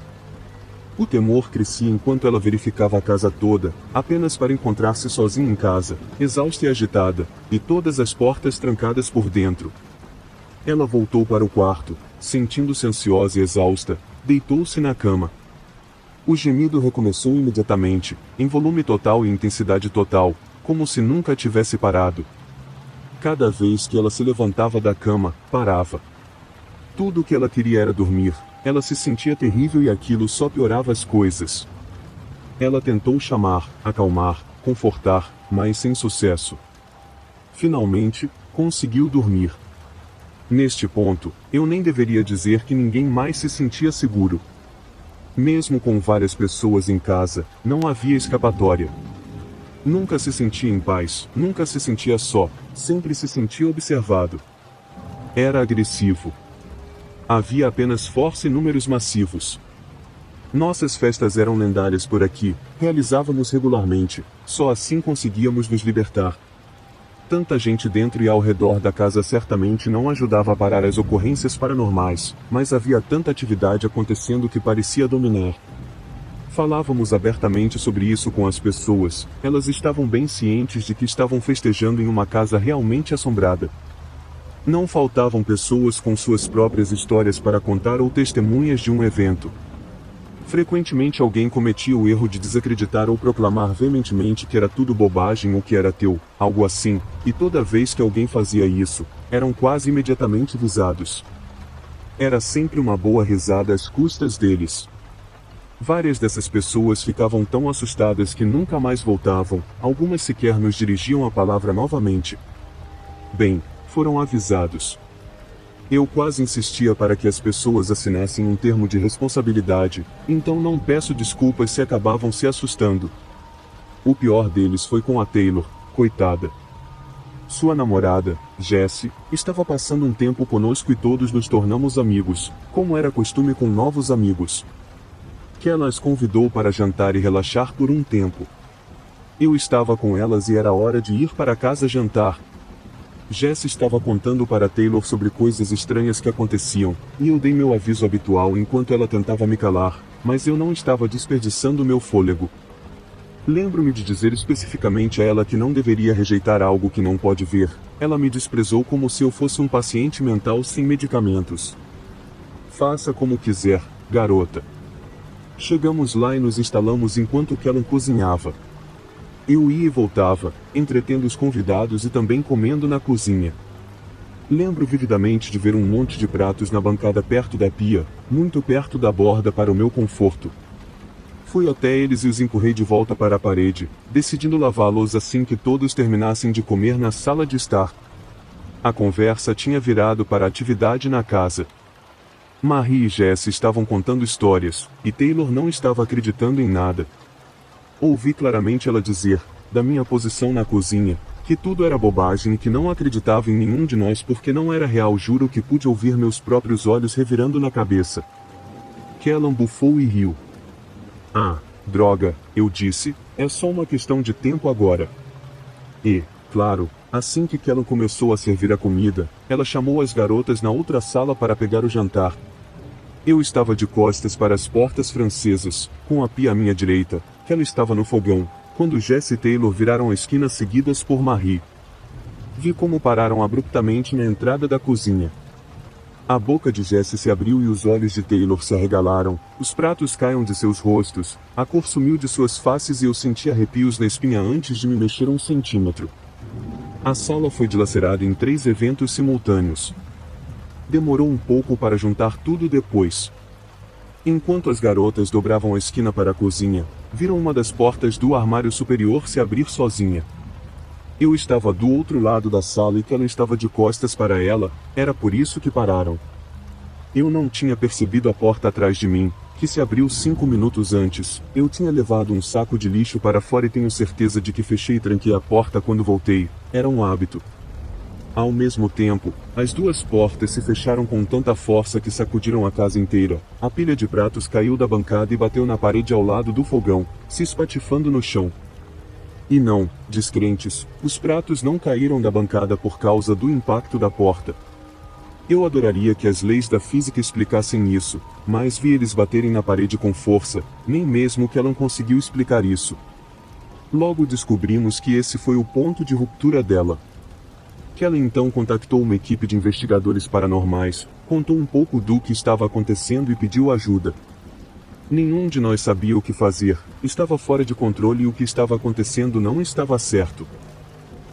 O temor crescia enquanto ela verificava a casa toda, apenas para encontrar-se sozinha em casa, exausta e agitada, e todas as portas trancadas por dentro. Ela voltou para o quarto, sentindo-se ansiosa e exausta, deitou-se na cama. O gemido recomeçou imediatamente, em volume total e intensidade total, como se nunca tivesse parado. Cada vez que ela se levantava da cama, parava. Tudo o que ela queria era dormir, ela se sentia terrível e aquilo só piorava as coisas. Ela tentou chamar, acalmar, confortar, mas sem sucesso. Finalmente, conseguiu dormir. Neste ponto, eu nem deveria dizer que ninguém mais se sentia seguro. Mesmo com várias pessoas em casa, não havia escapatória. Nunca se sentia em paz, nunca se sentia só, sempre se sentia observado. Era agressivo. Havia apenas força e números massivos. Nossas festas eram lendárias por aqui, realizávamos regularmente, só assim conseguíamos nos libertar. Tanta gente dentro e ao redor da casa certamente não ajudava a parar as ocorrências paranormais, mas havia tanta atividade acontecendo que parecia dominar. Falávamos abertamente sobre isso com as pessoas, elas estavam bem cientes de que estavam festejando em uma casa realmente assombrada. Não faltavam pessoas com suas próprias histórias para contar ou testemunhas de um evento. Frequentemente alguém cometia o erro de desacreditar ou proclamar veementemente que era tudo bobagem ou que era ateu, algo assim, e toda vez que alguém fazia isso, eram quase imediatamente visados. Era sempre uma boa risada às custas deles. Várias dessas pessoas ficavam tão assustadas que nunca mais voltavam, algumas sequer nos dirigiam a palavra novamente. Bem, foram avisados. Eu quase insistia para que as pessoas assinassem um termo de responsabilidade, então não peço desculpas se acabavam se assustando. O pior deles foi com a Taylor, coitada. Sua namorada, Jessie, estava passando um tempo conosco e todos nos tornamos amigos, como era costume com novos amigos. Ela as convidou para jantar e relaxar por um tempo. Eu estava com elas e era hora de ir para casa jantar. Jess estava contando para Taylor sobre coisas estranhas que aconteciam, e eu dei meu aviso habitual enquanto ela tentava me calar, mas eu não estava desperdiçando meu fôlego. Lembro-me de dizer especificamente a ela que não deveria rejeitar algo que não pode ver. Ela me desprezou como se eu fosse um paciente mental sem medicamentos. Faça como quiser, garota. Chegamos lá e nos instalamos enquanto Kellen cozinhava. Eu ia e voltava, entretendo os convidados e também comendo na cozinha. Lembro vividamente de ver um monte de pratos na bancada perto da pia, muito perto da borda para o meu conforto. Fui até eles e os empurrei de volta para a parede, decidindo lavá-los assim que todos terminassem de comer na sala de estar. A conversa tinha virado para a atividade na casa. Marie e Jess estavam contando histórias, e Taylor não estava acreditando em nada. Ouvi claramente ela dizer, da minha posição na cozinha, Que tudo era bobagem e que não acreditava em nenhum de nós porque não era real. Juro que pude ouvir meus próprios olhos revirando na cabeça. Kellan bufou e riu. Ah, droga, eu disse, é só uma questão de tempo agora. E, claro, assim que Kellan começou a servir a comida, ela chamou as garotas na outra sala para pegar o jantar. Eu estava de costas para as portas francesas, com a pia à minha direita, Kellan estava no fogão, quando Jess e Taylor viraram a esquina seguidas por Marie. Vi como pararam abruptamente na entrada da cozinha. A boca de Jess se abriu e os olhos de Taylor se arregalaram, os pratos caíram de seus rostos, a cor sumiu de suas faces e eu senti arrepios na espinha antes de me mexer 1 centímetro. A sala foi dilacerada em 3 eventos simultâneos. Demorou um pouco para juntar tudo depois. Enquanto as garotas dobravam a esquina para a cozinha, viram uma das portas do armário superior se abrir sozinha. Eu estava do outro lado da sala e Kellan estava de costas para ela, era por isso que pararam. Eu não tinha percebido a porta atrás de mim, que se abriu 5 minutos antes. Eu tinha levado um saco de lixo para fora e tenho certeza de que fechei e tranquei a porta quando voltei, era um hábito. Ao mesmo tempo, as 2 portas se fecharam com tanta força que sacudiram a casa inteira. A pilha de pratos caiu da bancada e bateu na parede ao lado do fogão, se espatifando no chão. E não, descrentes, os pratos não caíram da bancada por causa do impacto da porta. Eu adoraria que as leis da física explicassem isso, mas vi eles baterem na parede com força, nem mesmo Kellan conseguiu explicar isso. Logo descobrimos que esse foi o ponto de ruptura dela. Kellan então contactou uma equipe de investigadores paranormais, contou um pouco do que estava acontecendo e pediu ajuda. Nenhum de nós sabia o que fazer, estava fora de controle e o que estava acontecendo não estava certo.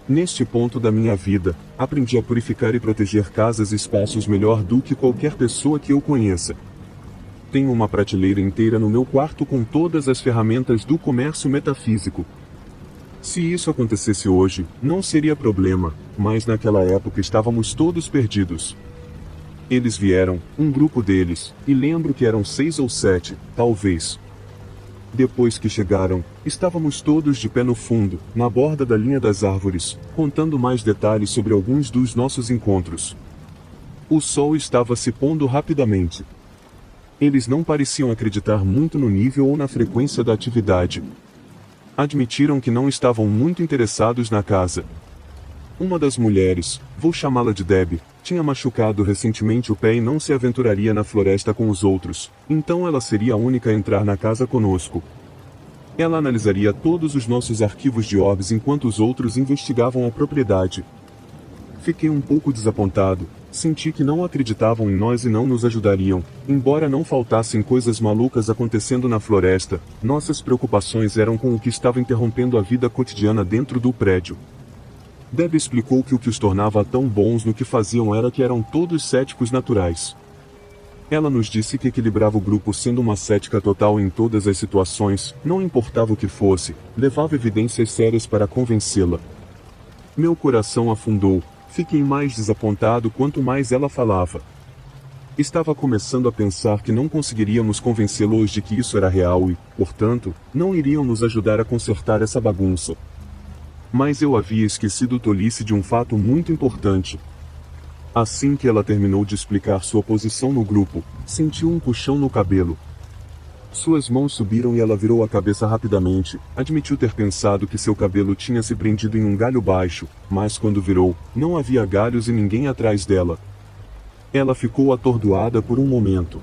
Neste ponto da minha vida, aprendi a purificar e proteger casas e espaços melhor do que qualquer pessoa que eu conheça. Tenho uma prateleira inteira no meu quarto com todas as ferramentas do comércio metafísico. Se isso acontecesse hoje, não seria problema, mas naquela época estávamos todos perdidos. Eles vieram, um grupo deles, e lembro que eram 6 ou 7, talvez. Depois que chegaram, estávamos todos de pé no fundo, na borda da linha das árvores, contando mais detalhes sobre alguns dos nossos encontros. O sol estava se pondo rapidamente. Eles não pareciam acreditar muito no nível ou na frequência da atividade. Admitiram que não estavam muito interessados na casa. Uma das mulheres, vou chamá-la de Debbie, tinha machucado recentemente o pé e não se aventuraria na floresta com os outros, então ela seria a única a entrar na casa conosco. Ela analisaria todos os nossos arquivos de orbes enquanto os outros investigavam a propriedade. Fiquei um pouco desapontado, senti que não acreditavam em nós e não nos ajudariam, embora não faltassem coisas malucas acontecendo na floresta, nossas preocupações eram com o que estava interrompendo a vida cotidiana dentro do prédio. Debbie explicou que o que os tornava tão bons no que faziam era que eram todos céticos naturais. Ela nos disse que equilibrava o grupo sendo uma cética total em todas as situações, não importava o que fosse, levava evidências sérias para convencê-la. Meu coração afundou, fiquei mais desapontado quanto mais ela falava. Estava começando a pensar que não conseguiríamos convencê-los de que isso era real e, portanto, não iriam nos ajudar a consertar essa bagunça. Mas eu havia esquecido tolice de um fato muito importante. Assim que ela terminou de explicar sua posição no grupo, sentiu um puxão no cabelo. Suas mãos subiram e ela virou a cabeça rapidamente, admitiu ter pensado que seu cabelo tinha se prendido em um galho baixo, mas quando virou, não havia galhos e ninguém atrás dela. Ela ficou atordoada por um momento.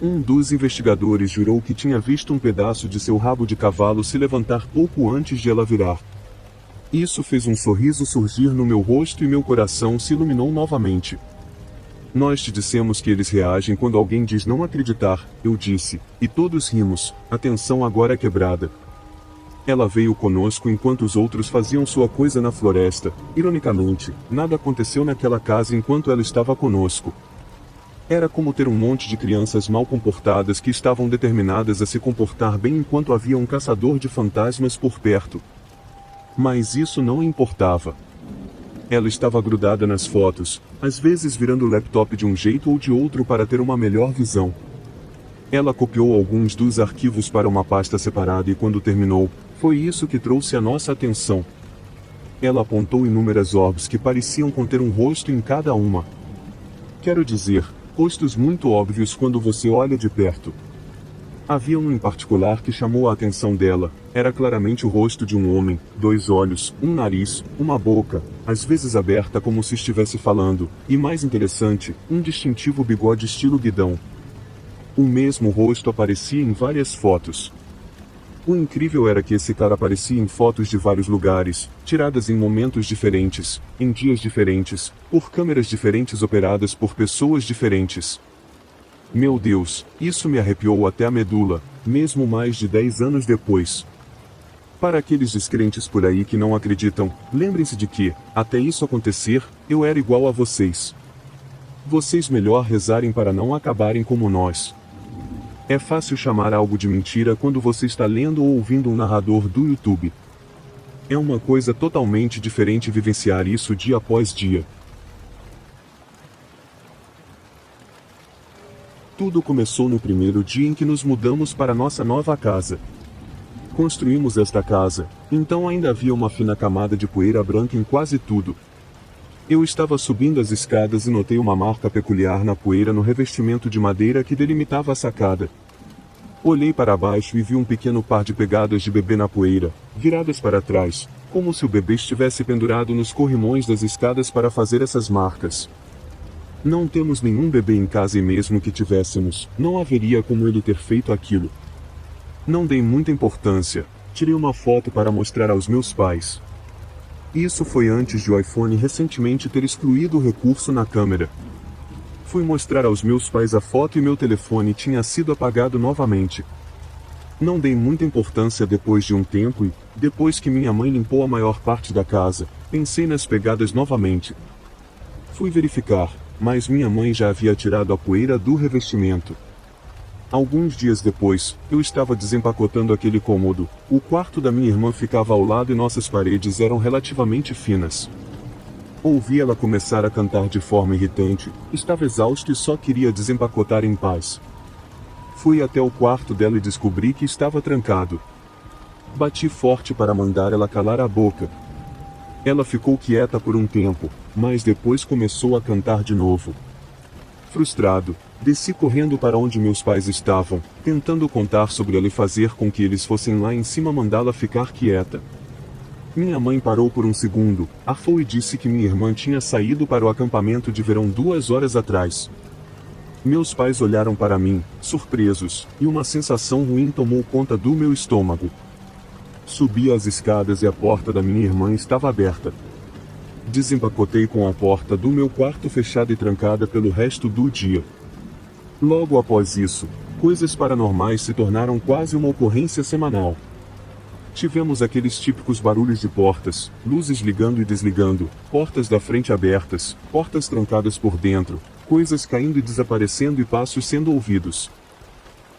Um dos investigadores jurou que tinha visto um pedaço de seu rabo de cavalo se levantar pouco antes de ela virar. Isso fez um sorriso surgir no meu rosto e meu coração se iluminou novamente. Nós te dissemos que eles reagem quando alguém diz não acreditar, eu disse, e todos rimos, a tensão agora é quebrada. Ela veio conosco enquanto os outros faziam sua coisa na floresta, ironicamente, nada aconteceu naquela casa enquanto ela estava conosco. Era como ter um monte de crianças mal comportadas que estavam determinadas a se comportar bem enquanto havia um caçador de fantasmas por perto. Mas isso não importava. Ela estava grudada nas fotos, às vezes virando o laptop de um jeito ou de outro para ter uma melhor visão. Ela copiou alguns dos arquivos para uma pasta separada e quando terminou, foi isso que trouxe a nossa atenção. Ela apontou inúmeras orbes que pareciam conter um rosto em cada uma. Quero dizer, rostos muito óbvios quando você olha de perto. Havia um em particular que chamou a atenção dela. Era claramente o rosto de um homem, 2 olhos, um nariz, uma boca, às vezes aberta como se estivesse falando, e mais interessante, um distintivo bigode estilo guidão. O mesmo rosto aparecia em várias fotos. O incrível era que esse cara aparecia em fotos de vários lugares, tiradas em momentos diferentes, em dias diferentes, por câmeras diferentes operadas por pessoas diferentes. Meu Deus, isso me arrepiou até a medula, mesmo mais de 10 anos depois. Para aqueles descrentes por aí que não acreditam, lembrem-se de que, até isso acontecer, eu era igual a vocês. Vocês melhor rezarem para não acabarem como nós. É fácil chamar algo de mentira quando você está lendo ou ouvindo um narrador do YouTube. É uma coisa totalmente diferente vivenciar isso dia após dia. Tudo começou no primeiro dia em que nos mudamos para nossa nova casa. Construímos esta casa, então ainda havia uma fina camada de poeira branca em quase tudo. Eu estava subindo as escadas e notei uma marca peculiar na poeira no revestimento de madeira que delimitava a sacada. Olhei para baixo e vi um pequeno par de pegadas de bebê na poeira, viradas para trás, como se o bebê estivesse pendurado nos corrimões das escadas para fazer essas marcas. Não temos nenhum bebê em casa e mesmo que tivéssemos, não haveria como ele ter feito aquilo. Não dei muita importância, tirei uma foto para mostrar aos meus pais. Isso foi antes de o iPhone recentemente ter excluído o recurso na câmera. Fui mostrar aos meus pais a foto e meu telefone tinha sido apagado novamente. Não dei muita importância depois de um tempo e, depois que minha mãe limpou a maior parte da casa, pensei nas pegadas novamente. Fui verificar, mas minha mãe já havia tirado a poeira do revestimento. Alguns dias depois, eu estava desempacotando aquele cômodo. O quarto da minha irmã ficava ao lado e nossas paredes eram relativamente finas. Ouvi ela começar a cantar de forma irritante, estava exausto e só queria desempacotar em paz. Fui até o quarto dela e descobri que estava trancado. Bati forte para mandar ela calar a boca. Ela ficou quieta por um tempo, mas depois começou a cantar de novo. Frustrado, desci correndo para onde meus pais estavam, tentando contar sobre ela e fazer com que eles fossem lá em cima mandá-la ficar quieta. Minha mãe parou por um segundo, arfou e disse que minha irmã tinha saído para o acampamento de verão 2 horas atrás. Meus pais olharam para mim, surpresos, e uma sensação ruim tomou conta do meu estômago. Subi as escadas e a porta da minha irmã estava aberta. Desempacotei com a porta do meu quarto fechada e trancada pelo resto do dia. Logo após isso, coisas paranormais se tornaram quase uma ocorrência semanal. Tivemos aqueles típicos barulhos de portas, luzes ligando e desligando, portas da frente abertas, portas trancadas por dentro, coisas caindo e desaparecendo e passos sendo ouvidos.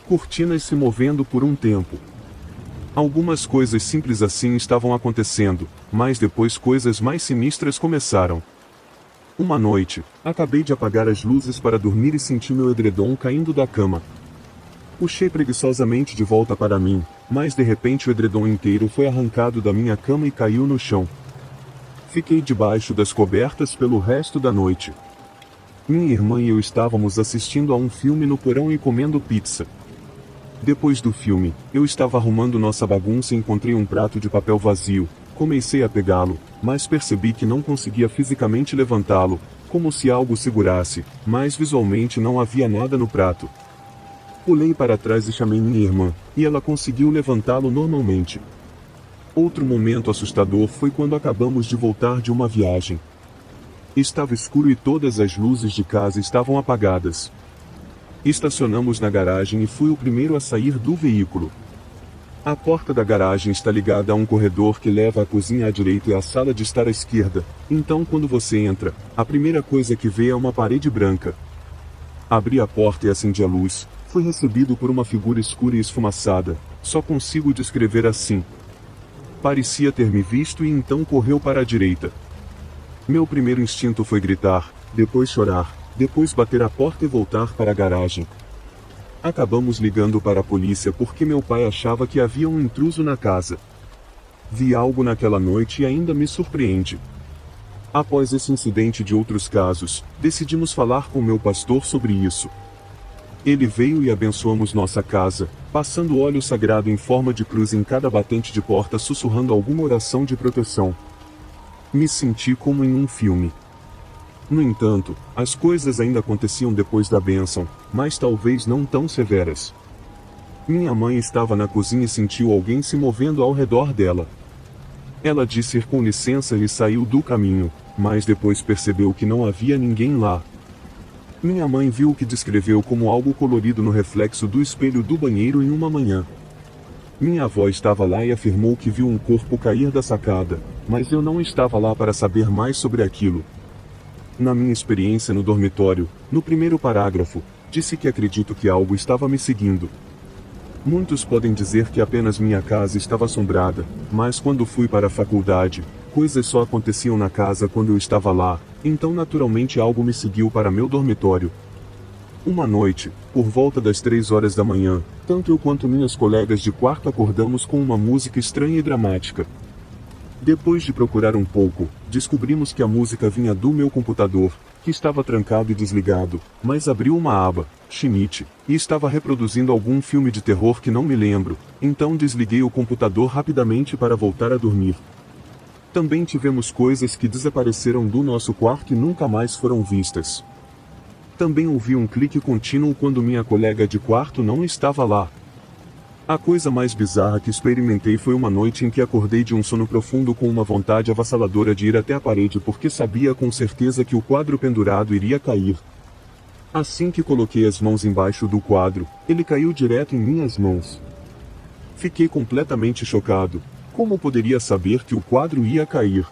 Cortinas se movendo por um tempo. Algumas coisas simples assim estavam acontecendo, mas depois coisas mais sinistras começaram. Uma noite, acabei de apagar as luzes para dormir e senti meu edredom caindo da cama. Puxei preguiçosamente de volta para mim, mas de repente o edredom inteiro foi arrancado da minha cama e caiu no chão. Fiquei debaixo das cobertas pelo resto da noite. Minha irmã e eu estávamos assistindo a um filme no porão e comendo pizza. Depois do filme, eu estava arrumando nossa bagunça e encontrei um prato de papel vazio. Comecei a pegá-lo, mas percebi que não conseguia fisicamente levantá-lo, como se algo segurasse, mas visualmente não havia nada no prato. Pulei para trás e chamei minha irmã, e ela conseguiu levantá-lo normalmente. Outro momento assustador foi quando acabamos de voltar de uma viagem. Estava escuro e todas as luzes de casa estavam apagadas. Estacionamos na garagem e fui o primeiro a sair do veículo. A porta da garagem está ligada a um corredor que leva à cozinha à direita e à sala de estar à esquerda, então quando você entra, a primeira coisa que vê é uma parede branca. Abri a porta e acendi a luz, fui recebido por uma figura escura e esfumaçada, só consigo descrever assim. Parecia ter me visto e então correu para a direita. Meu primeiro instinto foi gritar, depois chorar, depois bater a porta e voltar para a garagem. Acabamos ligando para a polícia porque meu pai achava que havia um intruso na casa. Vi algo naquela noite e ainda me surpreende. Após esse incidente e de outros casos, decidimos falar com meu pastor sobre isso. Ele veio e abençoamos nossa casa, passando óleo sagrado em forma de cruz em cada batente de porta, sussurrando alguma oração de proteção. Me senti como em um filme. No entanto, as coisas ainda aconteciam depois da bênção, mas talvez não tão severas. Minha mãe estava na cozinha e sentiu alguém se movendo ao redor dela. Ela disse com licença e saiu do caminho, mas depois percebeu que não havia ninguém lá. Minha mãe viu o que descreveu como algo colorido no reflexo do espelho do banheiro em uma manhã. Minha avó estava lá e afirmou que viu um corpo cair da sacada, mas eu não estava lá para saber mais sobre aquilo. Na minha experiência no dormitório, no primeiro parágrafo, disse que acredito que algo estava me seguindo. Muitos podem dizer que apenas minha casa estava assombrada, mas quando fui para a faculdade, coisas só aconteciam na casa quando eu estava lá, então naturalmente algo me seguiu para meu dormitório. Uma noite, por volta das 3 horas da manhã, tanto eu quanto minhas colegas de quarto acordamos com uma música estranha e dramática. Depois de procurar um pouco, descobrimos que a música vinha do meu computador, que estava trancado e desligado, mas abriu uma aba, Schmidt, e estava reproduzindo algum filme de terror que não me lembro, então desliguei o computador rapidamente para voltar a dormir. Também tivemos coisas que desapareceram do nosso quarto e nunca mais foram vistas. Também ouvi um clique contínuo quando minha colega de quarto não estava lá. A coisa mais bizarra que experimentei foi uma noite em que acordei de um sono profundo com uma vontade avassaladora de ir até a parede porque sabia com certeza que o quadro pendurado iria cair. Assim que coloquei as mãos embaixo do quadro, ele caiu direto em minhas mãos. Fiquei completamente chocado. Como poderia saber que o quadro ia cair?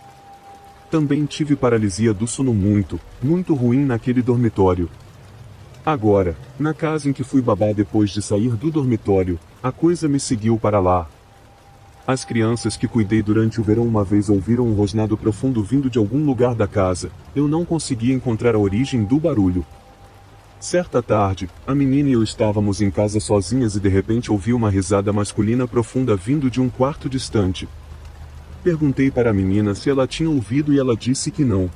Também tive paralisia do sono muito ruim naquele dormitório. Agora, na casa em que fui babá depois de sair do dormitório, a coisa me seguiu para lá. As crianças que cuidei durante o verão uma vez ouviram um rosnado profundo vindo de algum lugar da casa. Eu não conseguia encontrar a origem do barulho. Certa tarde, a menina e eu estávamos em casa sozinhas e de repente ouvi uma risada masculina profunda vindo de um quarto distante. Perguntei para a menina se ela tinha ouvido e ela disse que não.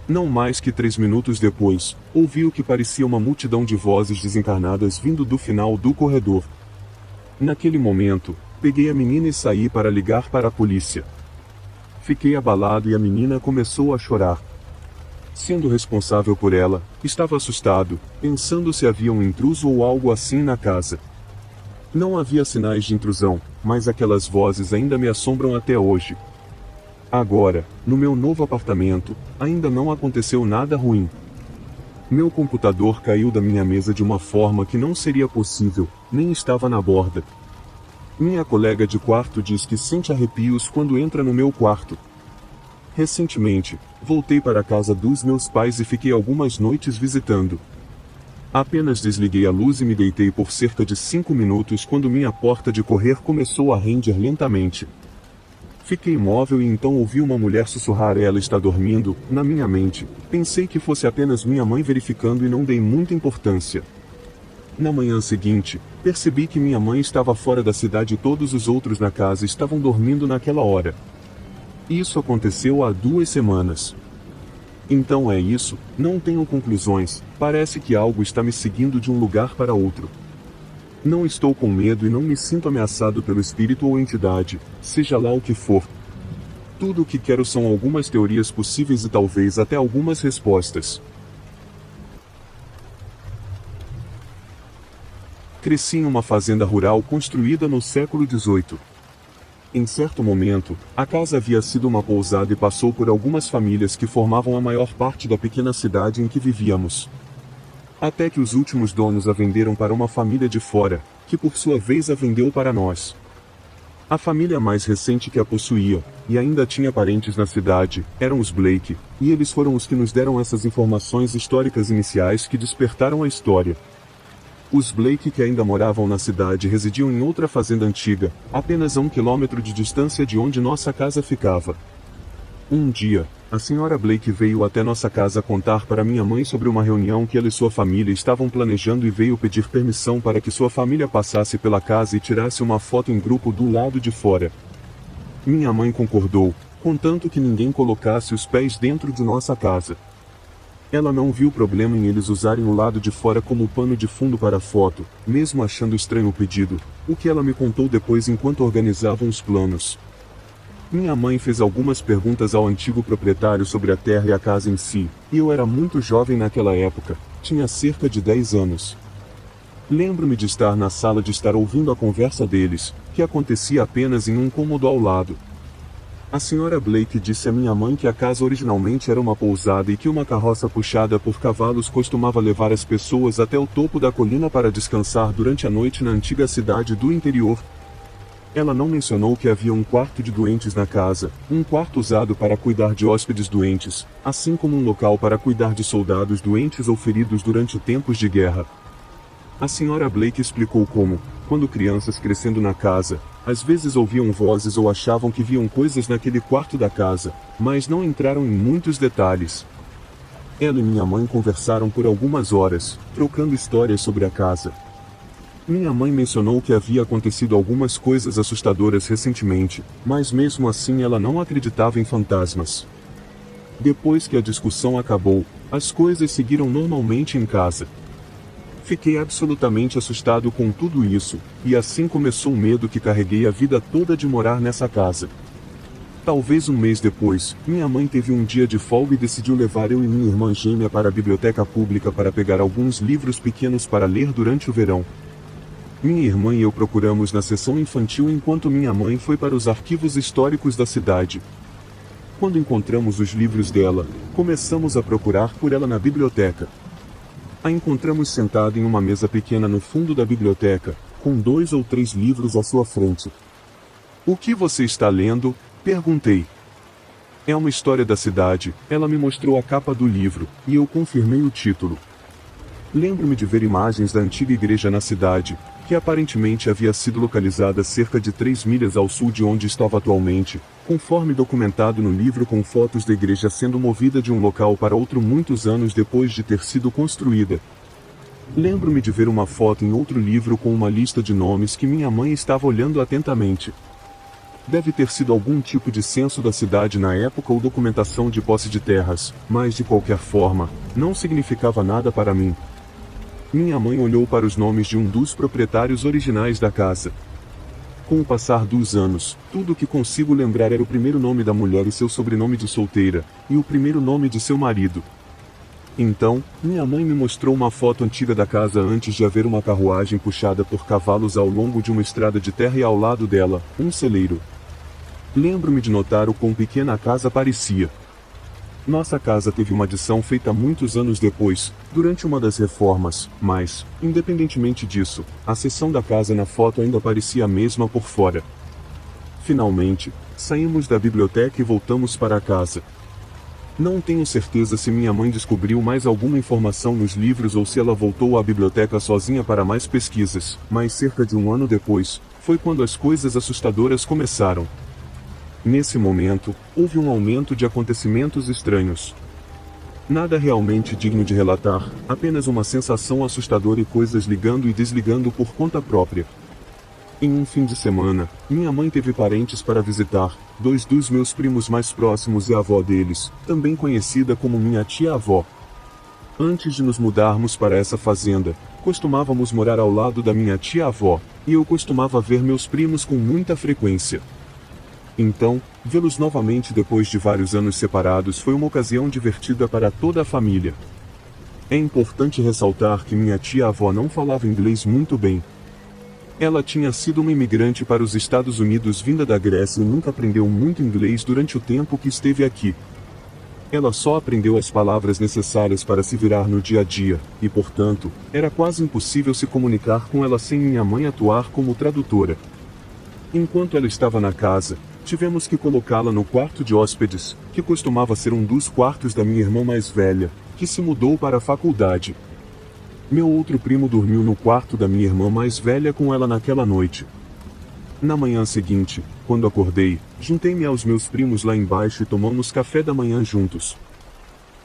Não mais que 3 minutos depois, ouvi o que parecia uma multidão de vozes desencarnadas vindo do final do corredor. Naquele momento, peguei a menina e saí para ligar para a polícia. Fiquei abalado e a menina começou a chorar. Sendo responsável por ela, estava assustado, pensando se havia um intruso ou algo assim na casa. Não havia sinais de intrusão, mas aquelas vozes ainda me assombram até hoje. Agora, no meu novo apartamento, ainda não aconteceu nada ruim. Meu computador caiu da minha mesa de uma forma que não seria possível, nem estava na borda. Minha colega de quarto diz que sente arrepios quando entra no meu quarto. Recentemente, voltei para a casa dos meus pais e fiquei algumas noites visitando. Apenas desliguei a luz e me deitei por cerca de 5 minutos quando minha porta de correr começou a render lentamente. Fiquei imóvel e então ouvi uma mulher sussurrar: "Ela está dormindo", na minha mente. Pensei que fosse apenas minha mãe verificando e não dei muita importância. Na manhã seguinte, percebi que minha mãe estava fora da cidade e todos os outros na casa estavam dormindo naquela hora. Isso aconteceu há 2 semanas. Então é isso, não tenho conclusões, parece que algo está me seguindo de um lugar para outro. Não estou com medo e não me sinto ameaçado pelo espírito ou entidade, seja lá o que for. Tudo o que quero são algumas teorias possíveis e talvez até algumas respostas. Cresci em uma fazenda rural construída no século XVIII. Em certo momento, a casa havia sido uma pousada e passou por algumas famílias que formavam a maior parte da pequena cidade em que vivíamos. Até que os últimos donos a venderam para uma família de fora, que por sua vez a vendeu para nós. A família mais recente que a possuía, e ainda tinha parentes na cidade, eram os Blake, e eles foram os que nos deram essas informações históricas iniciais que despertaram a história. Os Blake que ainda moravam na cidade residiam em outra fazenda antiga, apenas a 1 quilômetro de distância de onde nossa casa ficava. Um dia, a senhora Blake veio até nossa casa contar para minha mãe sobre uma reunião que ela e sua família estavam planejando e veio pedir permissão para que sua família passasse pela casa e tirasse uma foto em grupo do lado de fora. Minha mãe concordou, contanto que ninguém colocasse os pés dentro de nossa casa. Ela não viu problema em eles usarem o lado de fora como pano de fundo para a foto, mesmo achando estranho o pedido, o que ela me contou depois enquanto organizavam os planos. Minha mãe fez algumas perguntas ao antigo proprietário sobre a terra e a casa em si, e eu era muito jovem naquela época, tinha cerca de 10 anos. Lembro-me de estar na sala de estar ouvindo a conversa deles, que acontecia apenas em um cômodo ao lado. A senhora Blake disse a minha mãe que a casa originalmente era uma pousada e que uma carroça puxada por cavalos costumava levar as pessoas até o topo da colina para descansar durante a noite na antiga cidade do interior. Ela não mencionou que havia um quarto de doentes na casa, um quarto usado para cuidar de hóspedes doentes, assim como um local para cuidar de soldados doentes ou feridos durante tempos de guerra. A senhora Blake explicou como, quando crianças crescendo na casa, às vezes ouviam vozes ou achavam que viam coisas naquele quarto da casa, mas não entraram em muitos detalhes. Ela e minha mãe conversaram por algumas horas, trocando histórias sobre a casa. Minha mãe mencionou que havia acontecido algumas coisas assustadoras recentemente, mas mesmo assim ela não acreditava em fantasmas. Depois que a discussão acabou, as coisas seguiram normalmente em casa. Fiquei absolutamente assustado com tudo isso, e assim começou o medo que carreguei a vida toda de morar nessa casa. Talvez um mês depois, minha mãe teve um dia de folga e decidiu levar eu e minha irmã gêmea para a biblioteca pública para pegar alguns livros pequenos para ler durante o verão. Minha irmã e eu procuramos na seção infantil enquanto minha mãe foi para os arquivos históricos da cidade. Quando encontramos os livros dela, começamos a procurar por ela na biblioteca. A encontramos sentada em uma mesa pequena no fundo da biblioteca, com 2 ou 3 livros à sua frente. "O que você está lendo?" perguntei. "É uma história da cidade." Ela me mostrou a capa do livro, e eu confirmei o título. Lembro-me de ver imagens da antiga igreja na cidade, que aparentemente havia sido localizada cerca de 3 milhas ao sul de onde estava atualmente, conforme documentado no livro, com fotos da igreja sendo movida de um local para outro muitos anos depois de ter sido construída. Lembro-me de ver uma foto em outro livro com uma lista de nomes que minha mãe estava olhando atentamente. Deve ter sido algum tipo de censo da cidade na época ou documentação de posse de terras, mas de qualquer forma, não significava nada para mim. Minha mãe olhou para os nomes de um dos proprietários originais da casa. Com o passar dos anos, tudo o que consigo lembrar era o primeiro nome da mulher e seu sobrenome de solteira, e o primeiro nome de seu marido. Então, minha mãe me mostrou uma foto antiga da casa antes de haver uma carruagem puxada por cavalos ao longo de uma estrada de terra e ao lado dela, um celeiro. Lembro-me de notar o quão pequena a casa parecia. Nossa casa teve uma adição feita muitos anos depois, durante uma das reformas, mas, independentemente disso, a seção da casa na foto ainda parecia a mesma por fora. Finalmente, saímos da biblioteca e voltamos para a casa. Não tenho certeza se minha mãe descobriu mais alguma informação nos livros ou se ela voltou à biblioteca sozinha para mais pesquisas, mas cerca de um ano depois, foi quando as coisas assustadoras começaram. Nesse momento, houve um aumento de acontecimentos estranhos. Nada realmente digno de relatar, apenas uma sensação assustadora e coisas ligando e desligando por conta própria. Em um fim de semana, minha mãe teve parentes para visitar, 2 dos meus primos mais próximos e a avó deles, também conhecida como minha tia-avó. Antes de nos mudarmos para essa fazenda, costumávamos morar ao lado da minha tia-avó, e eu costumava ver meus primos com muita frequência. Então, vê-los novamente depois de vários anos separados foi uma ocasião divertida para toda a família. É importante ressaltar que minha tia-avó não falava inglês muito bem. Ela tinha sido uma imigrante para os Estados Unidos vinda da Grécia e nunca aprendeu muito inglês durante o tempo que esteve aqui. Ela só aprendeu as palavras necessárias para se virar no dia a dia, e portanto, era quase impossível se comunicar com ela sem minha mãe atuar como tradutora. Enquanto ela estava na casa, tivemos que colocá-la no quarto de hóspedes, que costumava ser um dos quartos da minha irmã mais velha, que se mudou para a faculdade. Meu outro primo dormiu no quarto da minha irmã mais velha com ela naquela noite. Na manhã seguinte, quando acordei, juntei-me aos meus primos lá embaixo e tomamos café da manhã juntos.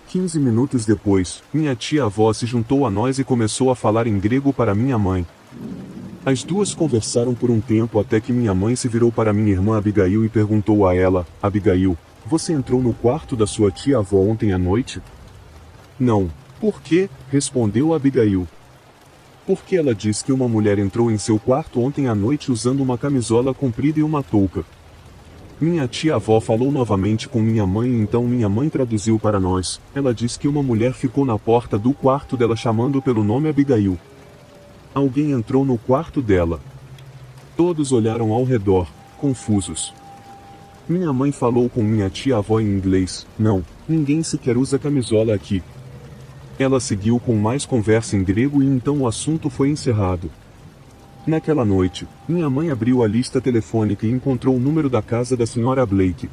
15 minutos depois, minha tia-avó se juntou a nós e começou a falar em grego para minha mãe. As duas conversaram por um tempo até que minha mãe se virou para minha irmã Abigail e perguntou a ela: Abigail, você entrou no quarto da sua tia-avó ontem à noite? Não. Por quê? Respondeu Abigail. Porque ela diz que uma mulher entrou em seu quarto ontem à noite usando uma camisola comprida e uma touca. Minha tia-avó falou novamente com minha mãe e então minha mãe traduziu para nós. Ela diz que uma mulher ficou na porta do quarto dela chamando pelo nome Abigail. Alguém entrou no quarto dela. Todos olharam ao redor, confusos. Minha mãe falou com minha tia-avó em inglês. Não, ninguém sequer usa camisola aqui. Ela seguiu com mais conversa em grego e então o assunto foi encerrado. Naquela noite, minha mãe abriu a lista telefônica e encontrou o número da casa da senhora Blake.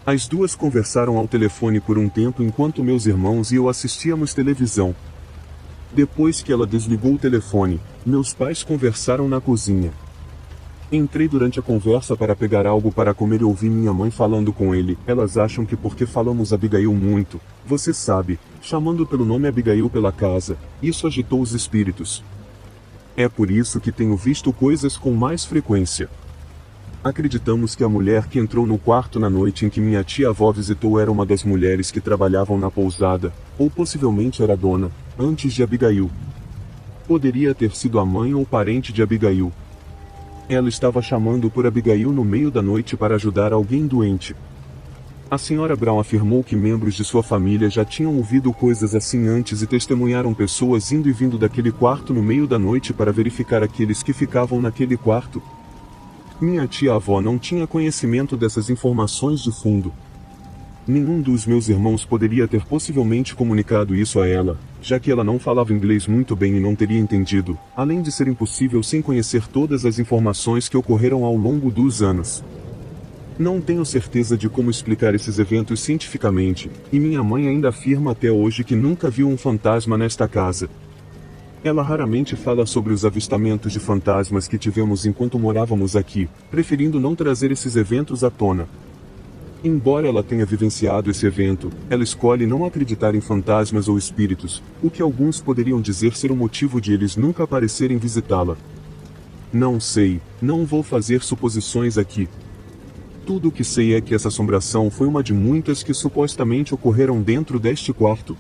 As duas conversaram ao telefone por um tempo enquanto meus irmãos e eu assistíamos televisão. Depois que ela desligou o telefone, meus pais conversaram na cozinha. Entrei durante a conversa para pegar algo para comer e ouvi minha mãe falando com ele. Elas acham que porque falamos Abigail muito, você sabe, chamando pelo nome Abigail pela casa, isso agitou os espíritos. É por isso que tenho visto coisas com mais frequência. Acreditamos que a mulher que entrou no quarto na noite em que minha tia-avó visitou era uma das mulheres que trabalhavam na pousada, ou possivelmente era a dona, antes de Abigail. Poderia ter sido a mãe ou parente de Abigail. Ela estava chamando por Abigail no meio da noite para ajudar alguém doente. A senhora Brown afirmou que membros de sua família já tinham ouvido coisas assim antes e testemunharam pessoas indo e vindo daquele quarto no meio da noite para verificar aqueles que ficavam naquele quarto. Minha tia-avó não tinha conhecimento dessas informações de fundo. Nenhum dos meus irmãos poderia ter possivelmente comunicado isso a ela, já que ela não falava inglês muito bem e não teria entendido, além de ser impossível sem conhecer todas as informações que ocorreram ao longo dos anos. Não tenho certeza de como explicar esses eventos cientificamente, e minha mãe ainda afirma até hoje que nunca viu um fantasma nesta casa. Ela raramente fala sobre os avistamentos de fantasmas que tivemos enquanto morávamos aqui, preferindo não trazer esses eventos à tona. Embora ela tenha vivenciado esse evento, ela escolhe não acreditar em fantasmas ou espíritos, o que alguns poderiam dizer ser o motivo de eles nunca aparecerem visitá-la. Não sei, não vou fazer suposições aqui. Tudo o que sei é que essa assombração foi uma de muitas que supostamente ocorreram dentro deste quarto.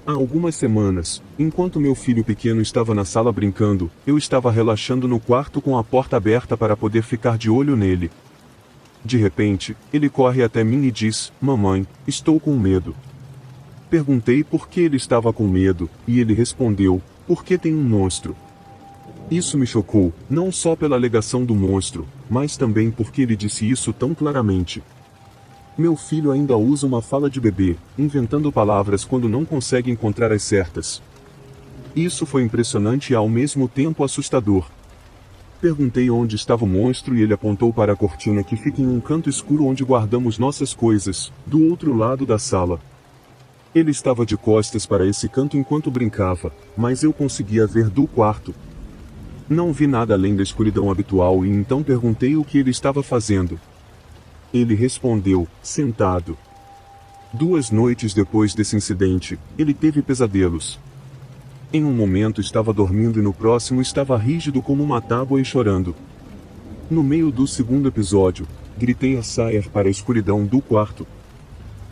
Há algumas semanas, enquanto meu filho pequeno estava na sala brincando, eu estava relaxando no quarto com a porta aberta para poder ficar de olho nele. De repente, ele corre até mim e diz: Mamãe, estou com medo. Perguntei por que ele estava com medo, e ele respondeu: porque tem um monstro. Isso me chocou, não só pela alegação do monstro, mas também porque ele disse isso tão claramente. Meu filho ainda usa uma fala de bebê, inventando palavras quando não consegue encontrar as certas. Isso foi impressionante e ao mesmo tempo assustador. Perguntei onde estava o monstro e ele apontou para a cortina que fica em um canto escuro onde guardamos nossas coisas, do outro lado da sala. Ele estava de costas para esse canto enquanto brincava, mas eu conseguia ver do quarto. Não vi nada além da escuridão habitual e então perguntei o que ele estava fazendo. Ele respondeu: sentado. 2 noites depois desse incidente, ele teve pesadelos. Em um momento estava dormindo e no próximo estava rígido como uma tábua e chorando. No meio do segundo episódio, gritei a sair para a escuridão do quarto.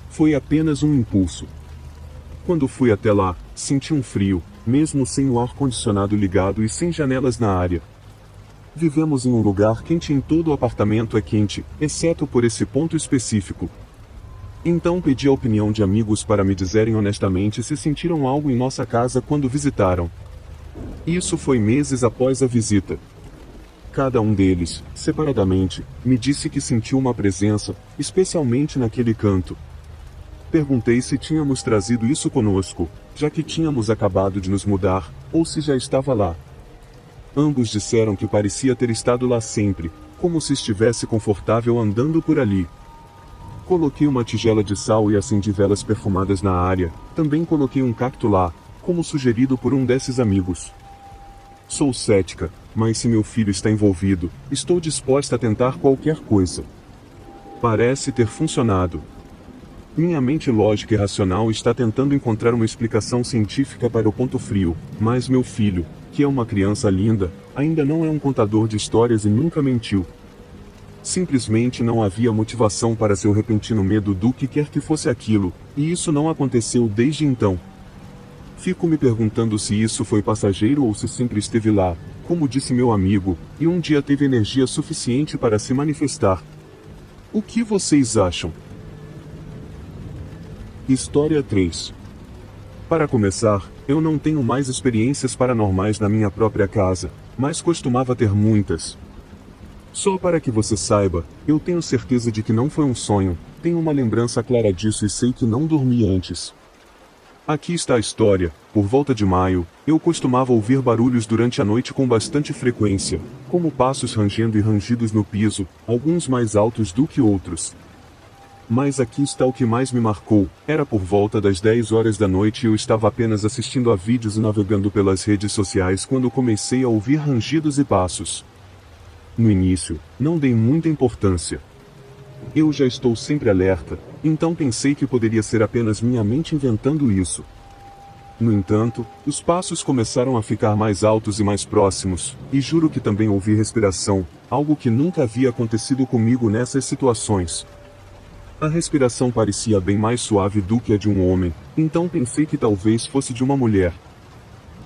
Foi apenas um impulso. Quando fui até lá, senti um frio, mesmo sem o ar-condicionado ligado e sem janelas na área. Vivemos em um lugar quente e em todo o apartamento é quente, exceto por esse ponto específico. Então pedi a opinião de amigos para me dizerem honestamente se sentiram algo em nossa casa quando visitaram. Isso foi meses após a visita. Cada um deles, separadamente, me disse que sentiu uma presença, especialmente naquele canto. Perguntei se tínhamos trazido isso conosco, já que tínhamos acabado de nos mudar, ou se já estava lá. Ambos disseram que parecia ter estado lá sempre, como se estivesse confortável andando por ali. Coloquei uma tigela de sal e acendi velas perfumadas na área, também coloquei um cacto lá, como sugerido por um desses amigos. Sou cética, mas se meu filho está envolvido, estou disposta a tentar qualquer coisa. Parece ter funcionado. Minha mente lógica e racional está tentando encontrar uma explicação científica para o ponto frio, mas meu filho, que é uma criança linda, ainda não é um contador de histórias e nunca mentiu. Simplesmente não havia motivação para seu repentino medo do que quer que fosse aquilo, e isso não aconteceu desde então. Fico me perguntando se isso foi passageiro ou se sempre esteve lá, como disse meu amigo, e um dia teve energia suficiente para se manifestar. O que vocês acham? História 3. Para começar, eu não tenho mais experiências paranormais na minha própria casa, mas costumava ter muitas. Só para que você saiba, eu tenho certeza de que não foi um sonho, tenho uma lembrança clara disso e sei que não dormi antes. Aqui está a história. Por volta de maio, eu costumava ouvir barulhos durante a noite com bastante frequência, como passos rangendo e rangidos no piso, alguns mais altos do que outros. Mas aqui está o que mais me marcou. Era por volta das 10 horas da noite e eu estava apenas assistindo a vídeos e navegando pelas redes sociais quando comecei a ouvir rangidos e passos. No início, não dei muita importância. Eu já estou sempre alerta, então pensei que poderia ser apenas minha mente inventando isso. No entanto, os passos começaram a ficar mais altos e mais próximos, e juro que também ouvi respiração, algo que nunca havia acontecido comigo nessas situações. A respiração parecia bem mais suave do que a de um homem, então pensei que talvez fosse de uma mulher.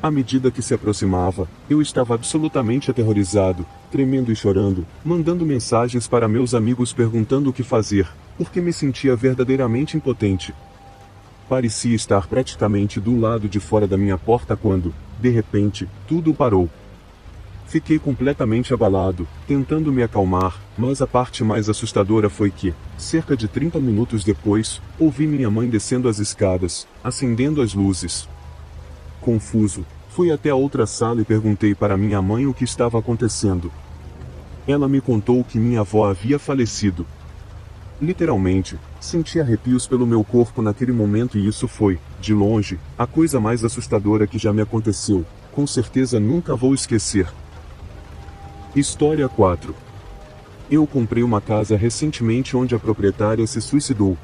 À medida que se aproximava, eu estava absolutamente aterrorizado, tremendo e chorando, mandando mensagens para meus amigos perguntando o que fazer, porque me sentia verdadeiramente impotente. Parecia estar praticamente do lado de fora da minha porta quando, de repente, tudo parou. Fiquei completamente abalado, tentando me acalmar, mas a parte mais assustadora foi que, cerca de 30 minutos depois, ouvi minha mãe descendo as escadas, acendendo as luzes. Confuso, fui até a outra sala e perguntei para minha mãe o que estava acontecendo. Ela me contou que minha avó havia falecido. Literalmente, senti arrepios pelo meu corpo naquele momento e isso foi, de longe, a coisa mais assustadora que já me aconteceu. Com certeza nunca vou esquecer. História 4. Eu comprei uma casa recentemente onde a proprietária se suicidou.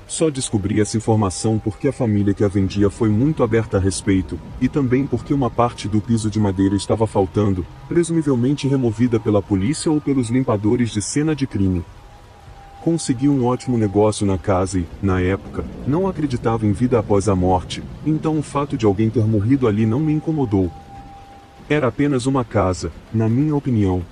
Só descobri essa informação porque a família que a vendia foi muito aberta a respeito, e também porque uma parte do piso de madeira estava faltando, presumivelmente removida pela polícia ou pelos limpadores de cena de crime. Consegui um ótimo negócio na casa e, na época, não acreditava em vida após a morte, então o fato de alguém ter morrido ali não me incomodou. Era apenas uma casa, na minha opinião.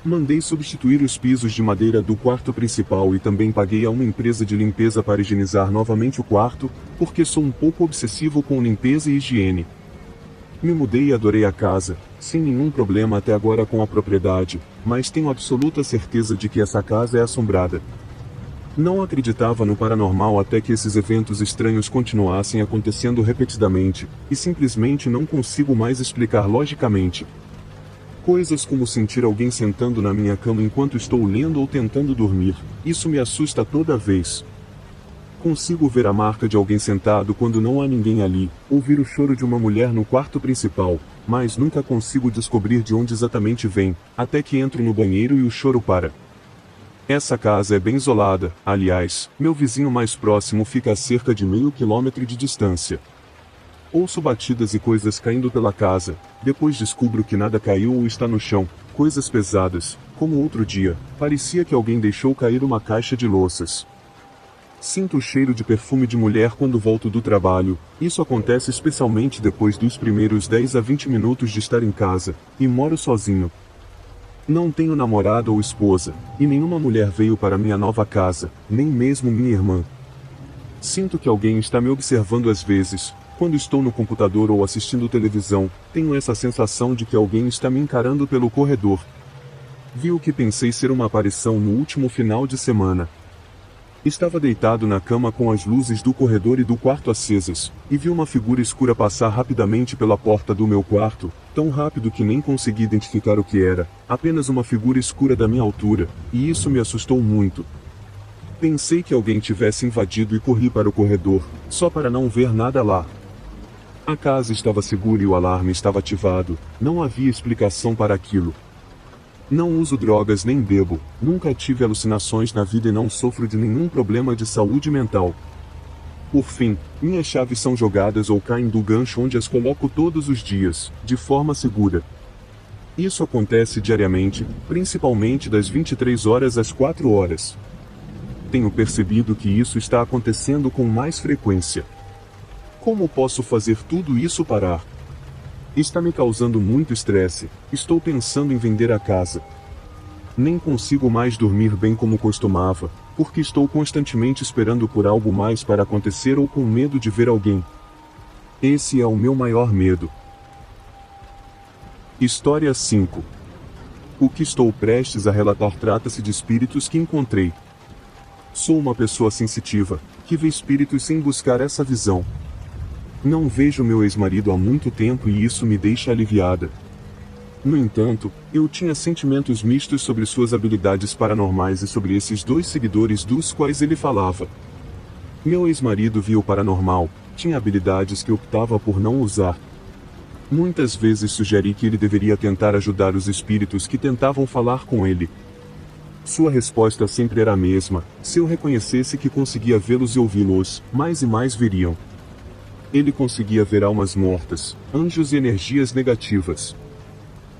Mandei substituir os pisos de madeira do quarto principal e também paguei a uma empresa de limpeza para higienizar novamente o quarto, porque sou um pouco obsessivo com limpeza e higiene. Me mudei e adorei a casa, sem nenhum problema até agora com a propriedade, mas tenho absoluta certeza de que essa casa é assombrada. Não acreditava no paranormal até que esses eventos estranhos continuassem acontecendo repetidamente, e simplesmente não consigo mais explicar logicamente. Coisas como sentir alguém sentando na minha cama enquanto estou lendo ou tentando dormir, isso me assusta toda vez. Consigo ver a marca de alguém sentado quando não há ninguém ali, ouvir o choro de uma mulher no quarto principal, mas nunca consigo descobrir de onde exatamente vem, até que entro no banheiro e o choro para. Essa casa é bem isolada, aliás, meu vizinho mais próximo fica a cerca de meio quilômetro de distância. Ouço batidas e coisas caindo pela casa, depois descubro que nada caiu ou está no chão, coisas pesadas, como outro dia, parecia que alguém deixou cair uma caixa de louças. Sinto o cheiro de perfume de mulher quando volto do trabalho, isso acontece especialmente depois dos primeiros 10 a 20 minutos de estar em casa, e moro sozinho. Não tenho namorada ou esposa, e nenhuma mulher veio para minha nova casa, nem mesmo minha irmã. Sinto que alguém está me observando às vezes, quando estou no computador ou assistindo televisão, tenho essa sensação de que alguém está me encarando pelo corredor. Vi o que pensei ser uma aparição no último final de semana. Estava deitado na cama com as luzes do corredor e do quarto acesas, e vi uma figura escura passar rapidamente pela porta do meu quarto, tão rápido que nem consegui identificar o que era, apenas uma figura escura da minha altura, e isso me assustou muito. Pensei que alguém tivesse invadido e corri para o corredor, só para não ver nada lá. A casa estava segura e o alarme estava ativado, não havia explicação para aquilo. Não uso drogas nem bebo, nunca tive alucinações na vida e não sofro de nenhum problema de saúde mental. Por fim, minhas chaves são jogadas ou caem do gancho onde as coloco todos os dias, de forma segura. Isso acontece diariamente, principalmente das 23 horas às 4 horas. Tenho percebido que isso está acontecendo com mais frequência. Como posso fazer tudo isso parar? Está me causando muito estresse, estou pensando em vender a casa. Nem consigo mais dormir bem como costumava, porque estou constantemente esperando por algo mais para acontecer ou com medo de ver alguém. Esse é o meu maior medo. História 5. O que estou prestes a relatar trata-se de espíritos que encontrei. Sou uma pessoa sensitiva, que vê espíritos sem buscar essa visão. Não vejo meu ex-marido há muito tempo e isso me deixa aliviada. No entanto, eu tinha sentimentos mistos sobre suas habilidades paranormais e sobre esses 2 seguidores dos quais ele falava. Meu ex-marido via o paranormal, tinha habilidades que optava por não usar. Muitas vezes sugeri que ele deveria tentar ajudar os espíritos que tentavam falar com ele. Sua resposta sempre era a mesma: se eu reconhecesse que conseguia vê-los e ouvi-los, mais e mais viriam. Ele conseguia ver almas mortas, anjos e energias negativas.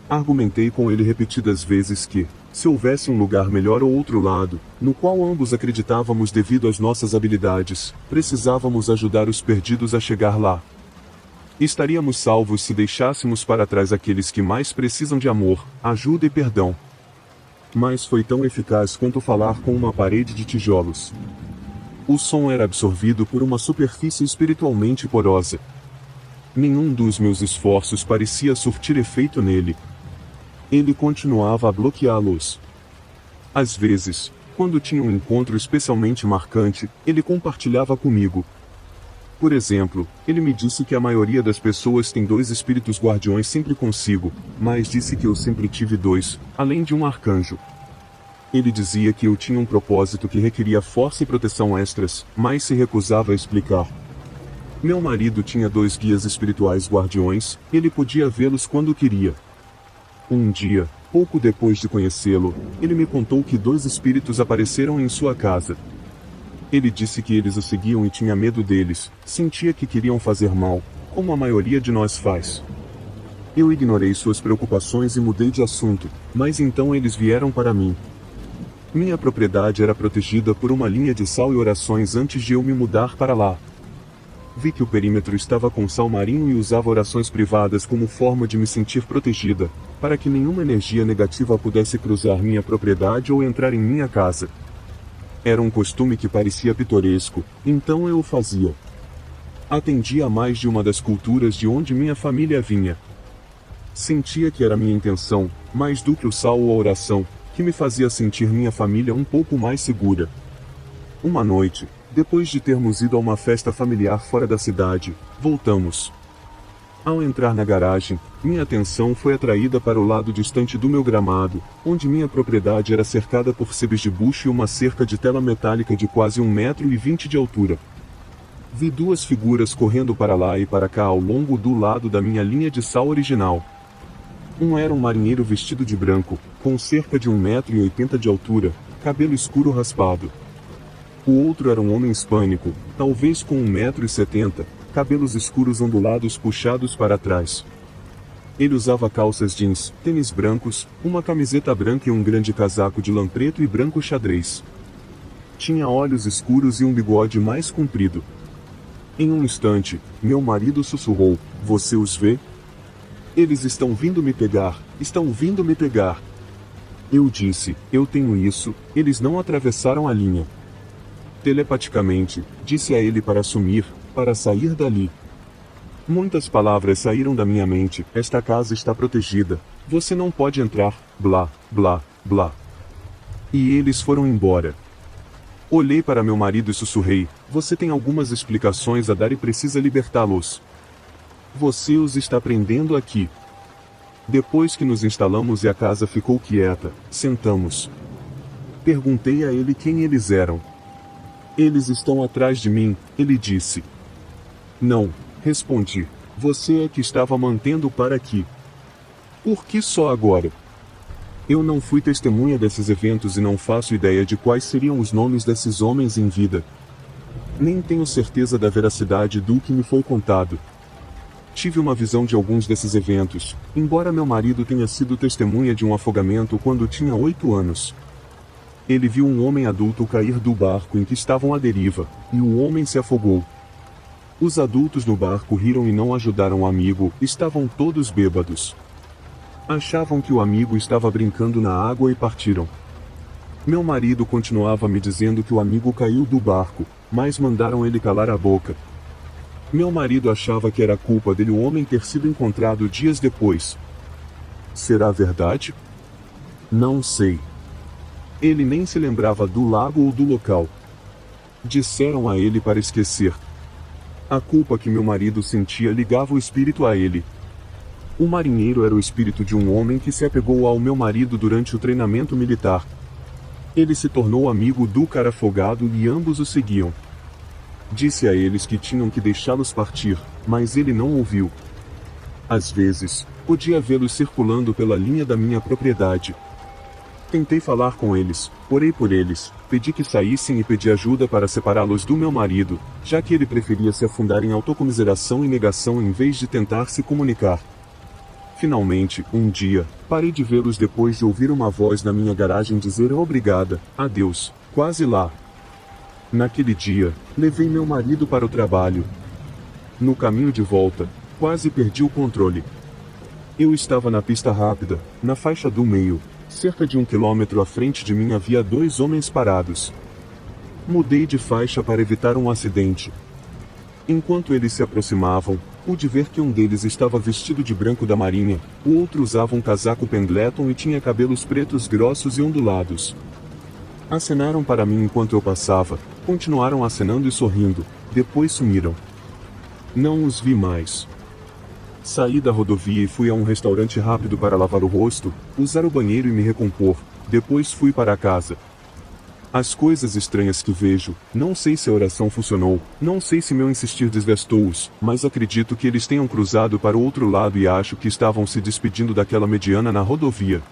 Argumentei com ele repetidas vezes que, se houvesse um lugar melhor ou outro lado, no qual ambos acreditávamos devido às nossas habilidades, precisávamos ajudar os perdidos a chegar lá. Estaríamos salvos se deixássemos para trás aqueles que mais precisam de amor, ajuda e perdão. Mas foi tão eficaz quanto falar com uma parede de tijolos. O som era absorvido por uma superfície espiritualmente porosa. Nenhum dos meus esforços parecia surtir efeito nele. Ele continuava a bloqueá-los. Às vezes, quando tinha um encontro especialmente marcante, ele compartilhava comigo. Por exemplo, ele me disse que a maioria das pessoas tem 2 espíritos guardiões sempre consigo, mas disse que eu sempre tive 2, além de um arcanjo. Ele dizia que eu tinha um propósito que requeria força e proteção extras, mas se recusava a explicar. Meu marido tinha 2 guias espirituais guardiões, ele podia vê-los quando queria. Um dia, pouco depois de conhecê-lo, ele me contou que 2 espíritos apareceram em sua casa. Ele disse que eles o seguiam e tinha medo deles, sentia que queriam fazer mal, como a maioria de nós faz. Eu ignorei suas preocupações e mudei de assunto, mas então eles vieram para mim. Minha propriedade era protegida por uma linha de sal e orações antes de eu me mudar para lá. Vi que o perímetro estava com sal marinho e usava orações privadas como forma de me sentir protegida, para que nenhuma energia negativa pudesse cruzar minha propriedade ou entrar em minha casa. Era um costume que parecia pitoresco, então eu o fazia. Atendia a mais de uma das culturas de onde minha família vinha. Sentia que era minha intenção, mais do que o sal ou a oração, que me fazia sentir minha família um pouco mais segura. Uma noite, depois de termos ido a uma festa familiar fora da cidade, voltamos. Ao entrar na garagem, minha atenção foi atraída para o lado distante do meu gramado, onde minha propriedade era cercada por sebes de bucho e uma cerca de tela metálica de quase 1,20 m de altura. Vi 2 figuras correndo para lá e para cá ao longo do lado da minha linha de sal original. Um era um marinheiro vestido de branco, com cerca de 1,80 m de altura, cabelo escuro raspado. O outro era um homem hispânico, talvez com 1,70 m, cabelos escuros ondulados puxados para trás. Ele usava calças jeans, tênis brancos, uma camiseta branca e um grande casaco de lã preto e branco xadrez. Tinha olhos escuros e um bigode mais comprido. Em um instante, meu marido sussurrou: "Você os vê? Eles estão vindo me pegar, estão vindo me pegar." Eu disse: "Eu tenho isso." Eles não atravessaram a linha. Telepaticamente, disse a ele para sumir, para sair dali. Muitas palavras saíram da minha mente: "Esta casa está protegida. Você não pode entrar, blá, blá, blá." E eles foram embora. Olhei para meu marido e sussurrei: "Você tem algumas explicações a dar e precisa libertá-los. Você os está prendendo aqui." Depois que nos instalamos e a casa ficou quieta, sentamos. Perguntei a ele quem eles eram. "Eles estão atrás de mim," ele disse. "Não," respondi. "Você é que estava mantendo para aqui." "Por que só agora?" Eu não fui testemunha desses eventos e não faço ideia de quais seriam os nomes desses homens em vida. Nem tenho certeza da veracidade do que me foi contado. Tive uma visão de alguns desses eventos, embora meu marido tenha sido testemunha de um afogamento quando tinha 8 anos. Ele viu um homem adulto cair do barco em que estavam à deriva, e o homem se afogou. Os adultos no barco riram e não ajudaram o amigo, estavam todos bêbados. Achavam que o amigo estava brincando na água e partiram. Meu marido continuava me dizendo que o amigo caiu do barco, mas mandaram ele calar a boca. Meu marido achava que era culpa dele o homem ter sido encontrado dias depois. Será verdade? Não sei. Ele nem se lembrava do lago ou do local. Disseram a ele para esquecer. A culpa que meu marido sentia ligava o espírito a ele. O marinheiro era o espírito de um homem que se apegou ao meu marido durante o treinamento militar. Ele se tornou amigo do cara afogado e ambos o seguiam. Disse a eles que tinham que deixá-los partir, mas ele não ouviu. Às vezes, podia vê-los circulando pela linha da minha propriedade. Tentei falar com eles, orei por eles, pedi que saíssem e pedi ajuda para separá-los do meu marido, já que ele preferia se afundar em autocomiseração e negação em vez de tentar se comunicar. Finalmente, um dia, parei de vê-los depois de ouvir uma voz na minha garagem dizer obrigada, adeus, quase lá. Naquele dia, levei meu marido para o trabalho. No caminho de volta, quase perdi o controle. Eu estava na pista rápida, na faixa do meio. Cerca de 1 quilômetro à frente de mim havia 2 homens parados. Mudei de faixa para evitar um acidente. Enquanto eles se aproximavam, pude ver que um deles estava vestido de branco da marinha, o outro usava um casaco Pendleton e tinha cabelos pretos grossos e ondulados. Acenaram para mim enquanto eu passava, continuaram acenando e sorrindo, depois sumiram. Não os vi mais. Saí da rodovia e fui a um restaurante rápido para lavar o rosto, usar o banheiro e me recompor, depois fui para casa. As coisas estranhas que vejo, não sei se a oração funcionou, não sei se meu insistir desgastou-os, mas acredito que eles tenham cruzado para o outro lado e acho que estavam se despedindo daquela mediana na rodovia.